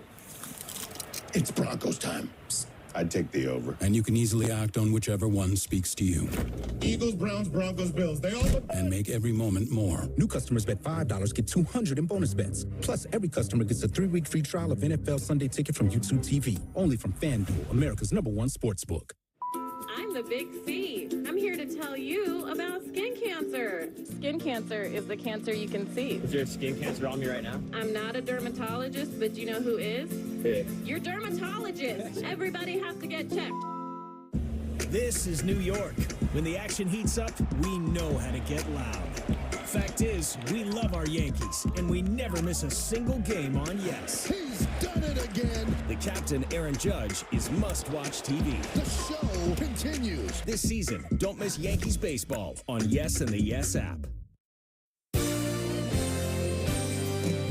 It's Broncos time. Psst, I'd take the over. And you can easily act on whichever one speaks to you. Eagles, Browns, Broncos, Bills. They all... And make every moment more. New customers bet $5, get $200 in bonus bets. Plus, every customer gets a 3-week free trial of NFL Sunday Ticket from YouTube TV. Only from FanDuel, America's #1 sportsbook. I'm the Big C. I'm here to tell you about skin cancer. Skin cancer is the cancer you can see. Is there skin cancer on me right now? I'm not a dermatologist, but you know who is? Hey. Your dermatologist. Everybody has to get checked. This is New York. When the action heats up, we know how to get loud. Fact is, we love our Yankees, and we never miss a single game on Yes. He's done it again. The captain, Aaron Judge, is must-watch TV. The show continues. This season, don't miss Yankees baseball on Yes and the Yes app.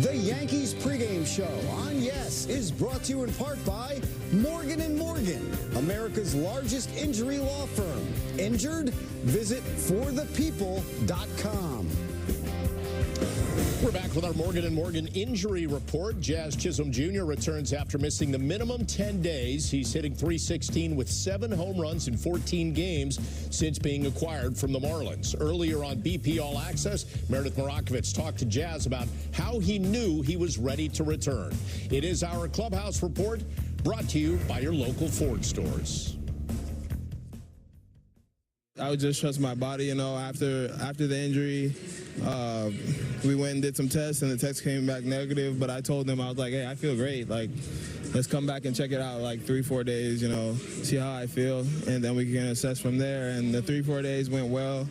The Yankees pregame show on Yes is brought to you in part by Morgan & Morgan, America's largest injury law firm. Injured? Visit forthepeople.com. We're back with our Morgan & Morgan injury report. Jazz Chisholm Jr. returns after missing the minimum 10 days. He's hitting .316 with 7 home runs in 14 games since being acquired from the Marlins. Earlier on BP All Access, Meredith Morakovitz talked to Jazz about how he knew he was ready to return. It is our Clubhouse Report, brought to you by your local Ford stores. I would just trust my body, after the injury. We went and did some tests, and the tests came back negative, but I told them, I was like, hey, I feel great. Like, let's come back and check it out, like 3-4 days, see how I feel, and then we can assess from there. And the 3-4 days went well,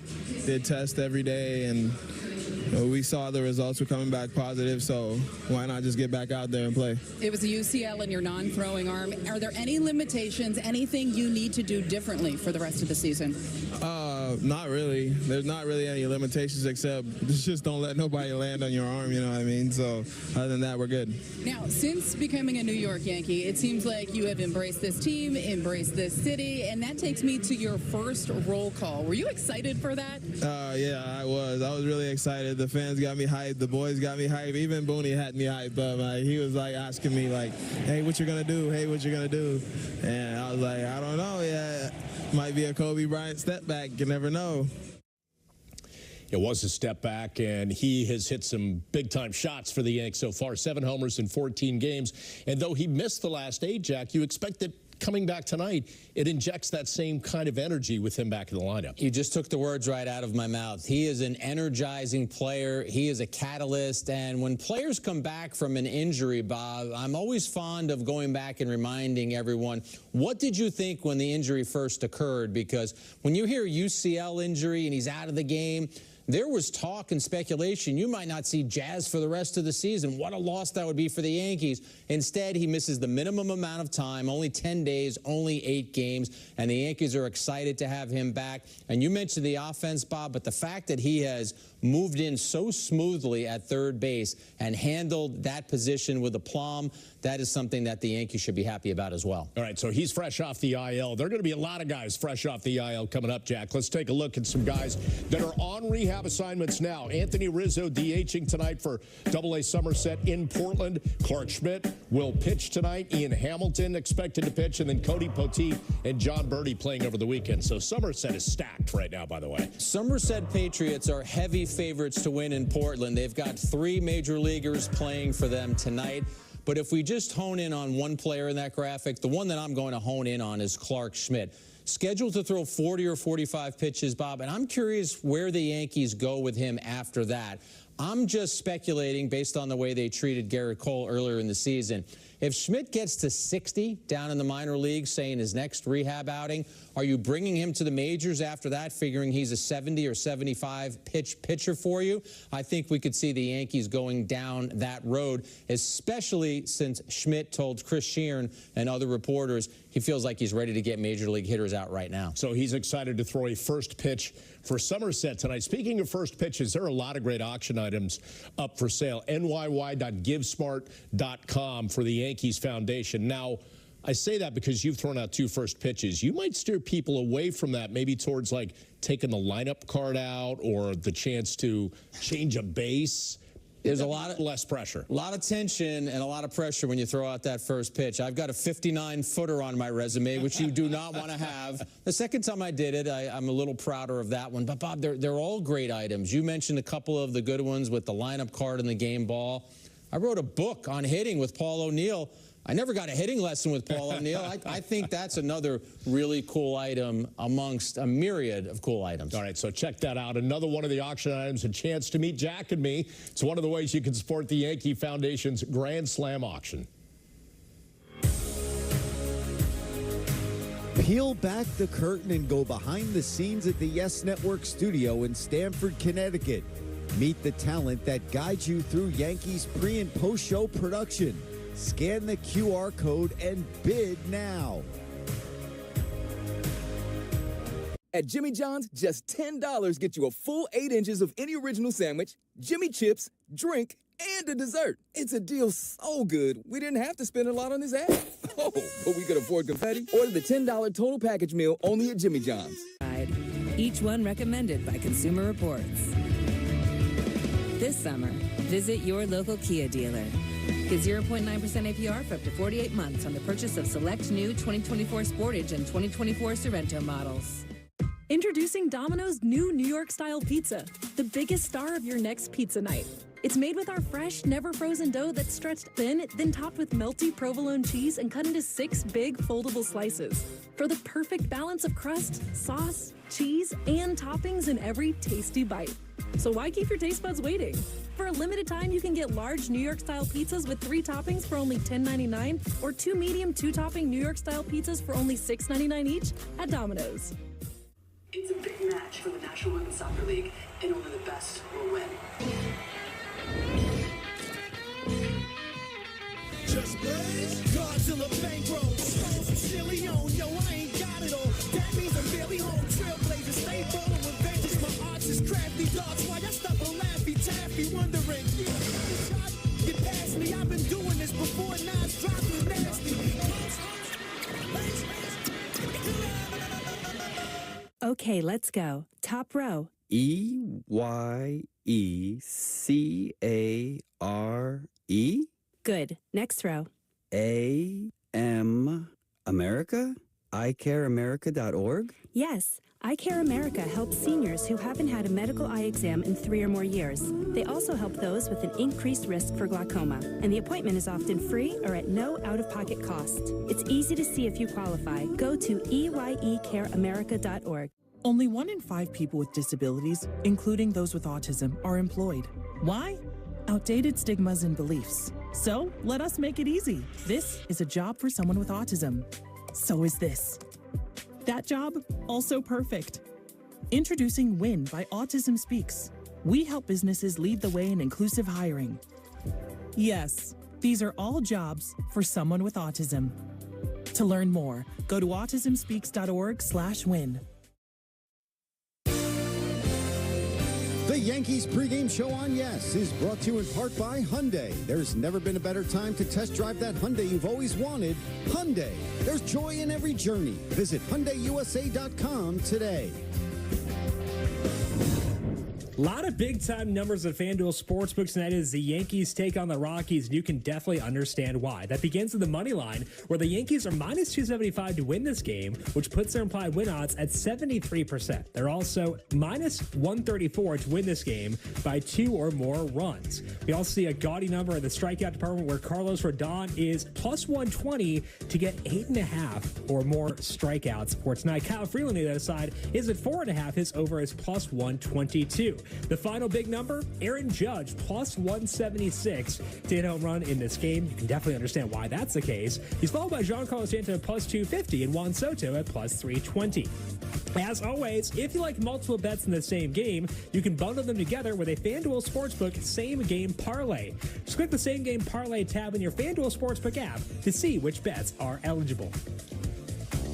did tests every day, and we saw the results were coming back positive, so why not just get back out there and play? It was a UCL in your non-throwing arm. Are there any limitations, anything you need to do differently for the rest of the season? Not really. There's not really any limitations except just don't let nobody land on your arm, you know what I mean? So other than that, we're good. Now, since becoming a New York Yankee, it seems like you have embraced this team, embraced this city, and that takes me to your first roll call. Were you excited for that? Yeah, I was. I was really excited. The fans got me hyped. The boys got me hyped. Even Booney had me hyped up. He was asking me hey, what you gonna do? Hey, what you gonna do? And I was like, I don't know yet. Might be a Kobe Bryant step back. You never know. It was a step back, and he has hit some big-time shots for the Yanks so far. 7 homers in 14 games. And though he missed the last 8, Jack, you expect that coming back tonight, it injects that same kind of energy with him back in the lineup. You just took the words right out of my mouth. He is an energizing player. He is a catalyst. And when players come back from an injury, Bob, I'm always fond of going back and reminding everyone, what did you think when the injury first occurred? Because when you hear UCL injury and he's out of the game, there was talk and speculation you might not see Jazz for the rest of the season. What a loss that would be for the Yankees. Instead, he misses the minimum amount of time, only 10 days, only 8 games, and the Yankees are excited to have him back. And you mentioned the offense, Bob, but the fact that he has moved in so smoothly at third base and handled that position with aplomb, that is something that the Yankees should be happy about as well. All right, so he's fresh off the IL. There are going to be a lot of guys fresh off the IL coming up, Jack. Let's take a look at some guys that are on rehab assignments now. Anthony Rizzo DHing tonight for AA Somerset in Portland. Clark Schmidt will pitch tonight. Ian Hamilton expected to pitch, and then Cody Poteet and John Birdie playing over the weekend. So Somerset is stacked right now, by the way. Somerset Patriots are heavy favorites to win in Portland. They've got 3 major leaguers playing for them tonight. But if we just hone in on one player in that graphic, the one that I'm going to hone in on is Clark Schmidt. Scheduled to throw 40 or 45 pitches, Bob, and I'm curious where the Yankees go with him after that. I'm just speculating based on the way they treated Garrett Cole earlier in the season. If Schmidt gets to 60 down in the minor leagues, say in his next rehab outing, are you bringing him to the majors after that, figuring he's a 70 or 75 pitcher for you? I think we could see the Yankees going down that road, especially since Schmidt told Chris Sheeran and other reporters he feels like he's ready to get major league hitters out right now. So he's excited to throw a first pitch for Somerset tonight. Speaking of first pitches, there are a lot of great auction items up for sale. NYY.GiveSmart.com for the Yankees Foundation. Now, I say that because you've thrown out 2 first pitches. You might steer people away from that, maybe towards taking the lineup card out or the chance to change a base. There's a lot of less pressure. A lot of tension and a lot of pressure when you throw out that first pitch. I've got a 59-footer on my resume, which you do not want to have. The second time I did it, I'm a little prouder of that one. But, Bob, they're all great items. You mentioned a couple of the good ones with the lineup card and the game ball. I wrote a book on hitting with Paul O'Neill. I never got a hitting lesson with Paul O'Neill. I think that's another really cool item amongst a myriad of cool items. All right, so check that out. Another one of the auction items, a chance to meet Jack and me. It's one of the ways you can support the Yankee Foundation's Grand Slam auction. Peel back the curtain and go behind the scenes at the Yes Network studio in Stamford, Connecticut. Meet the talent that guides you through Yankees pre- and post-show production. Scan the QR code and bid now. At Jimmy John's, just $10 gets you a full 8 inches of any original sandwich, Jimmy chips, drink, and a dessert. It's a deal so good, we didn't have to spend a lot on this ad. Oh, but we could afford confetti. Order the $10 total package meal only at Jimmy John's. Each one recommended by Consumer Reports. This summer, visit your local Kia dealer. Get 0.9% APR for up to 48 months on the purchase of select new 2024 Sportage and 2024 Sorrento models. Introducing Domino's new New York-style pizza, the biggest star of your next pizza night. It's made with our fresh, never-frozen dough that's stretched thin, then topped with melty provolone cheese and cut into 6 big, foldable slices. For the perfect balance of crust, sauce, cheese, and toppings in every tasty bite. So why keep your taste buds waiting? For a limited time, you can get large New York-style pizzas with 3 toppings for only $10.99 or 2 medium 2-topping New York-style pizzas for only $6.99 each at Domino's. It's a big match for the National Women's Soccer League, and only the best will win. Just blaze, Godzilla bankroll, silly on, yo, I ain't got it all. That means I'm barely home, trailblazer, stay ballin' with vengeance. My arts is crafty, dogs, why I stop a laffy, taffy, wondering. Get past me, I've been doing this before, now it's dropping nasty. Okay, let's go. Top row. EYECARE? Good. Next row. AM America? iCareAmerica.org? Yes. Eye Care America helps seniors who haven't had a medical eye exam in 3 or more years. They also help those with an increased risk for glaucoma, and the appointment is often free or at no out-of-pocket cost. It's easy to see if you qualify. Go to EYECareAmerica.org. Only 1 in 5 people with disabilities, including those with autism, are employed. Why? Outdated stigmas and beliefs. So, let us make it easy. This is a job for someone with autism. So is this. That job, also perfect. Introducing WIN by Autism Speaks. We help businesses lead the way in inclusive hiring. Yes, these are all jobs for someone with autism. To learn more, go to autismspeaks.org/win. The Yankees pregame show on Yes is brought to you in part by Hyundai. There's never been a better time to test drive that Hyundai you've always wanted. Hyundai, there's joy in every journey. Visit HyundaiUSA.com today. A lot of big-time numbers at FanDuel Sportsbook tonight as the Yankees take on the Rockies, and you can definitely understand why. That begins with the money line, where the Yankees are minus 275 to win this game, which puts their implied win odds at 73%. They're also minus 134 to win this game by 2 or more runs. We also see a gaudy number in the strikeout department where Carlos Rodon is plus 120 to get 8.5 or more strikeouts for tonight. Kyle Freeland, on the other side, is at 4.5. His over is plus 122. The final big number, Aaron Judge, plus 176 to hit a home run in this game. You can definitely understand why that's the case. He's followed by Giancarlo Stanton at plus 250 and Juan Soto at plus 320. As always, if you like multiple bets in the same game, you can bundle them together with a FanDuel Sportsbook Same Game Parlay. Just click the Same Game Parlay tab in your FanDuel Sportsbook app to see which bets are eligible.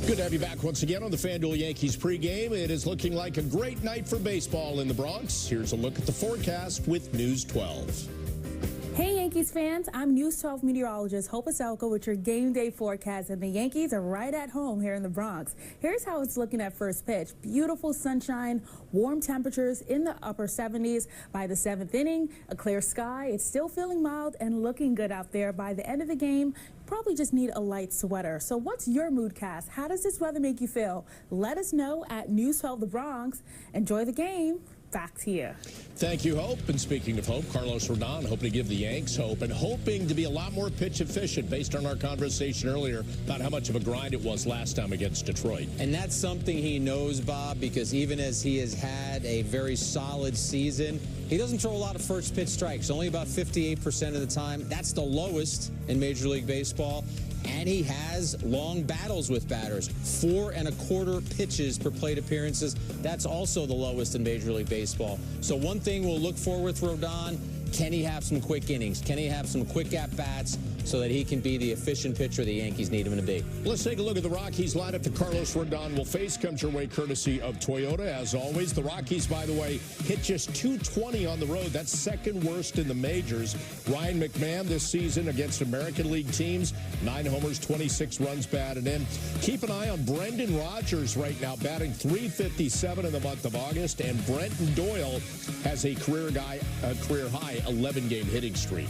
Good to have you back once again on the FanDuel Yankees pregame. It is looking like a great night for baseball in the Bronx. Here's a look at the forecast with News 12. Hey Yankees fans, I'm News 12 meteorologist Hope Aselko with your game day forecast, and the Yankees are right at home here in the Bronx. Here's how it's looking at first pitch. Beautiful sunshine, warm temperatures in the upper 70s by the 7th inning, a clear sky. It's still feeling mild and looking good out there. By the end of the game, probably just need a light sweater. So what's your mood cast? How does this weather make you feel? Let us know at News 12 The Bronx. Enjoy the game. Back to you. Thank you, Hope. And speaking of hope, Carlos Rodon hoping to give the Yanks hope and hoping to be a lot more pitch efficient based on our conversation earlier about how much of a grind it was last time against Detroit. And that's something he knows, Bob, because even as he has had a very solid season, he doesn't throw a lot of first pitch strikes, only about 58% of the time. That's the lowest in Major League Baseball. And he has long battles with batters, 4 1/4 pitches per plate appearances. That's also the lowest in Major League Baseball. So one thing we'll look for with Rodon, can he have some quick innings? Can he have some quick at-bats so that he can be the efficient pitcher the Yankees need him to be? Let's take a look at the Rockies lineup that Carlos Rodon will face. Comes your way courtesy of Toyota, as always. The Rockies, by the way, hit just .220 on the road. That's second worst in the majors. Ryan McMahon this season against American League teams, 9 homers, 26 runs batted in. Keep an eye on Brendan Rodgers right now, batting .357 in the month of August, and Brenton Doyle has a career high 11-game hitting streak.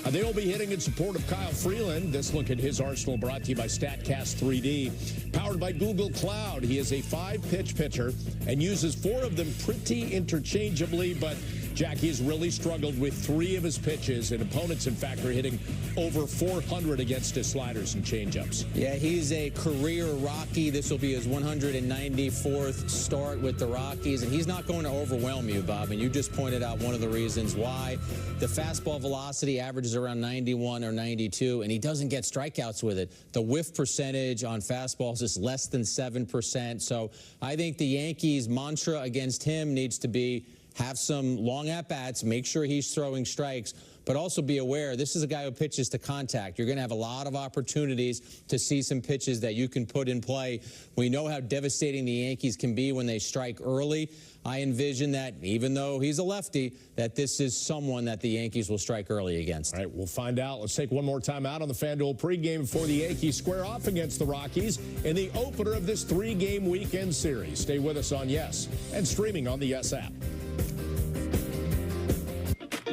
They will be hitting in support of Kyle Freeland. This look at his arsenal brought to you by StatCast 3D. Powered by Google Cloud. He is a 5-pitch pitcher and uses 4 of them pretty interchangeably, but Jack, he's really struggled with 3 of his pitches, and opponents, in fact, are hitting over 400 against his sliders and changeups. Yeah, he's a career Rocky. This will be his 194th start with the Rockies, and he's not going to overwhelm you, Bob. And you just pointed out one of the reasons why. The fastball velocity averages around 91 or 92, and he doesn't get strikeouts with it. The whiff percentage on fastballs is less than 7%. So I think the Yankees' mantra against him needs to be have some long at-bats, make sure he's throwing strikes, but also be aware this is a guy who pitches to contact. You're going to have a lot of opportunities to see some pitches that you can put in play. We know how devastating the Yankees can be when they strike early. I envision that, even though he's a lefty, that this is someone that the Yankees will strike early against. All right, we'll find out. Let's take one more time out on the FanDuel pregame before the Yankees square off against the Rockies in the opener of this 3-game weekend series. Stay with us on Yes and streaming on the Yes app.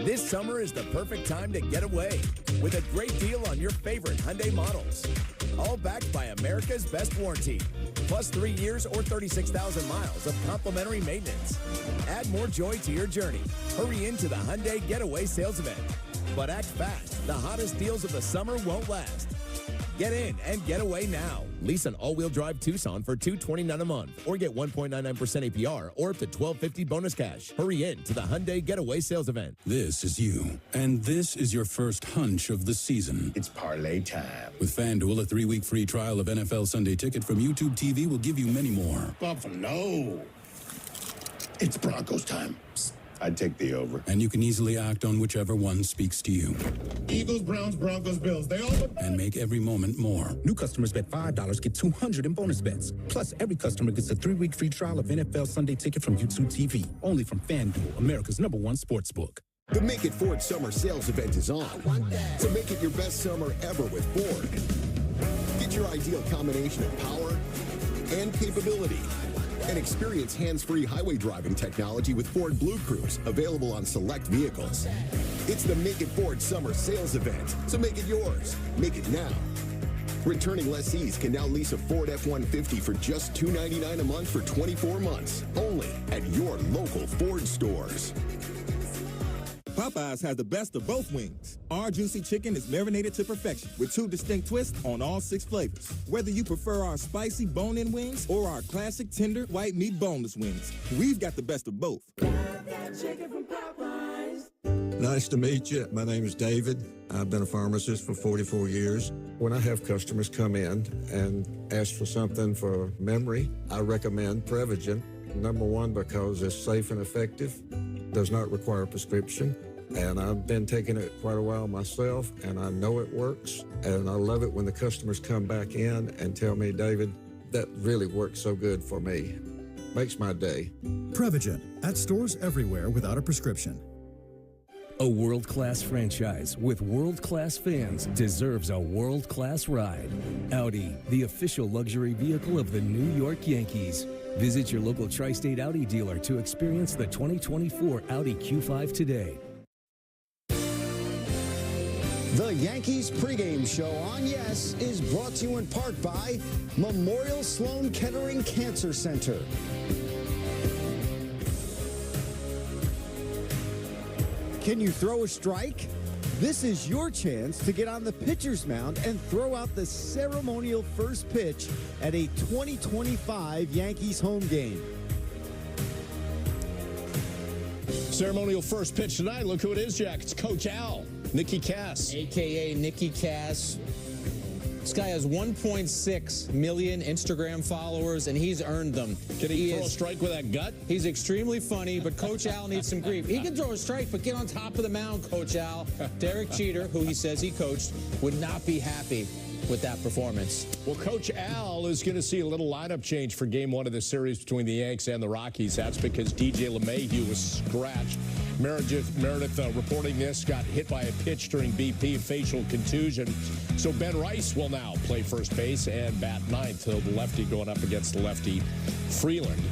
This summer is the perfect time to get away with a great deal on your favorite Hyundai models. All backed by America's best warranty, plus 3 years or 36,000 miles of complimentary maintenance. Add more joy to your journey. Hurry into the Hyundai Getaway Sales Event. But act fast. The hottest deals of the summer won't last. Get in and get away now. Lease an all-wheel drive Tucson for $229 a month or get 1.99% APR or up to $1,250 bonus cash. Hurry in to the Hyundai Getaway Sales Event. This is you, and this is your first hunch of the season. It's parlay time. With FanDuel, a 3-week free trial of NFL Sunday Ticket from YouTube TV will give you many more. Buffalo. It's Broncos time. Psst. I'd take the over. And you can easily act on whichever one speaks to you. Eagles, Browns, Broncos, Bills. They all... And make every moment more. New customers bet $5, get $200 in bonus bets. Plus, every customer gets a 3-week free trial of NFL Sunday Ticket from YouTube TV. Only from FanDuel, America's #1 sportsbook. The Make It Ford Summer Sales Event is on. So make it your best summer ever with Ford. Get your ideal combination of power and capability. And experience hands-free highway driving technology with Ford Blue Cruise, available on select vehicles. It's the Make It Ford Summer Sales Event, so make it yours. Make it now. Returning lessees can now lease a Ford F-150 for just $299 a month for 24 months, only at your local Ford stores. Popeyes has the best of both wings. Our juicy chicken is marinated to perfection with 2 distinct twists on all 6 flavors. Whether you prefer our spicy bone-in wings or our classic tender white meat boneless wings, we've got the best of both. Nice to meet you. My name is David. I've been a pharmacist for 44 years. When I have customers come in and ask for something for memory, I recommend Prevagen. Number one, because it's safe and effective, does not require a prescription. And I've been taking it quite a while myself, and I know it works. And I love it when the customers come back in and tell me, David, that really works so good for me. Makes my day. Prevagen, at stores everywhere without a prescription. A world-class franchise with world-class fans deserves a world-class ride. Audi, the official luxury vehicle of the New York Yankees. Visit your local tri-state Audi dealer to experience the 2024 Audi Q5 today. The Yankees pregame show on Yes is brought to you in part by Memorial Sloan Kettering Cancer Center. Can you throw a strike? This is your chance to get on the pitcher's mound and throw out the ceremonial first pitch at a 2025 Yankees home game. Ceremonial first pitch tonight. Look who it is, Jack. It's Coach Al, Nicky Cass. A.K.A. Nicky Cass. This guy has 1.6 million Instagram followers, and he's earned them. Can he throw a strike with that gut? He's extremely funny, but Coach Al needs some grief. He can throw a strike, but get on top of the mound, Coach Al. Derek Jeter, who he says he coached, would not be happy with that performance. Well, Coach Al is going to see a little lineup change for Game 1 of the series between the Yanks and the Rockies. That's because DJ LeMahieu was scratched. Meredith reporting this, got hit by a pitch during BP, facial contusion. So Ben Rice will now play first base and bat ninth. The lefty going up against the lefty Freeland.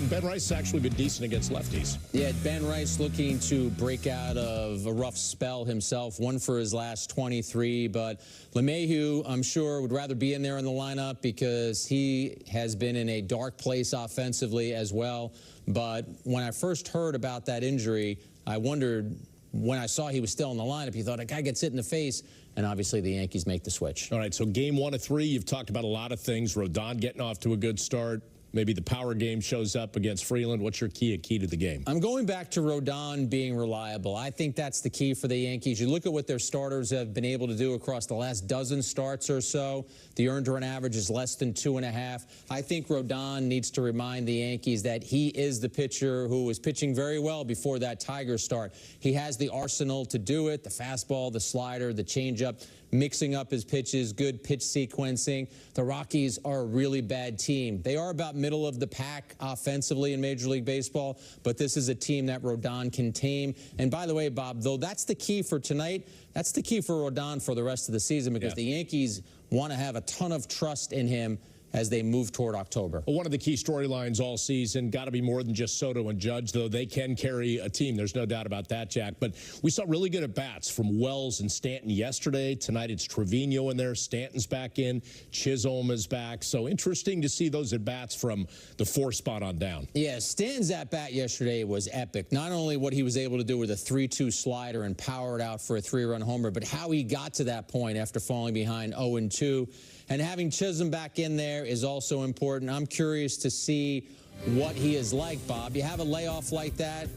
Ben Rice has actually been decent against lefties. Yeah, Ben Rice looking to break out of a rough spell himself. 1 for his last 23, but LeMahieu, I'm sure, would rather be in there in the lineup because he has been in a dark place offensively as well. But when I first heard about that injury, I wondered, when I saw he was still in the lineup, you thought, a guy gets hit in the face, and obviously the Yankees make the switch. All right, so game 1 of 3, you've talked about a lot of things. Rodon getting off to a good start. Maybe the power game shows up against Freeland. What's your key to the game? I'm going back to Rodon being reliable. I think that's the key for the Yankees. You look at what their starters have been able to do across the last dozen starts or so. The earned run average is less than 2.5. I think Rodon needs to remind the Yankees that he is the pitcher who was pitching very well before that Tigers start. He has the arsenal to do it, the fastball, the slider, the changeup, mixing up his pitches, good pitch sequencing. The Rockies are a really bad team. They are about middle of the pack offensively in Major League Baseball, but this is a team that Rodon can tame. And by the way, Bob, though that's the key for tonight, that's the key for Rodon for the rest of the season, because the Yankees want to have a ton of trust in him as they move toward October. Well, one of the key storylines all season, got to be more than just Soto and Judge, though they can carry a team. There's no doubt about that, Jack. But we saw really good at-bats from Wells and Stanton yesterday. Tonight it's Trevino in there. Stanton's back in. Chisholm is back. So interesting to see those at-bats from the 4 spot on down. Yeah, Stanton's at-bat yesterday was epic. Not only what he was able to do with a 3-2 slider and power it out for a 3-run homer, but how he got to that point after falling behind 0-2. And having Chisholm back in there is also important. I'm curious to see what he is like, Bob. You have a layoff like that.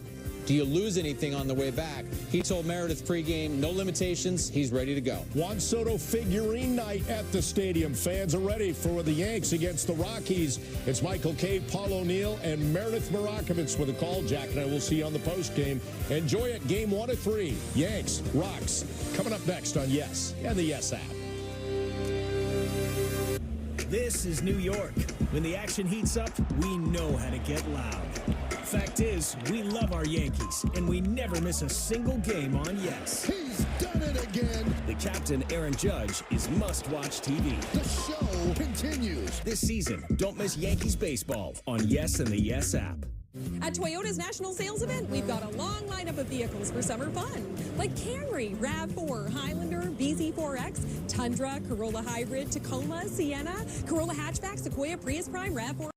Do you lose anything on the way back? He told Meredith pregame, no limitations. He's ready to go. Juan Soto figurine night at the stadium. Fans are ready for the Yanks against the Rockies. It's Michael Cave, Paul O'Neill, and Meredith Marakovitz with a call. Jack and I will see you on the post game. Enjoy it. Game 1 of 3. Yanks, Rocks. Coming up next on Yes and the Yes app. This is New York. When the action heats up, we know how to get loud. Fact is, we love our Yankees, and we never miss a single game on Yes. He's done it again. The captain, Aaron Judge, is must-watch TV. The show continues. This season, don't miss Yankees baseball on Yes and the Yes app. At Toyota's national sales event, we've got a long lineup of vehicles for summer fun, like Camry, RAV4, Highlander, BZ4X, Tundra, Corolla Hybrid, Tacoma, Sienna, Corolla Hatchback, Sequoia, Prius Prime, RAV4.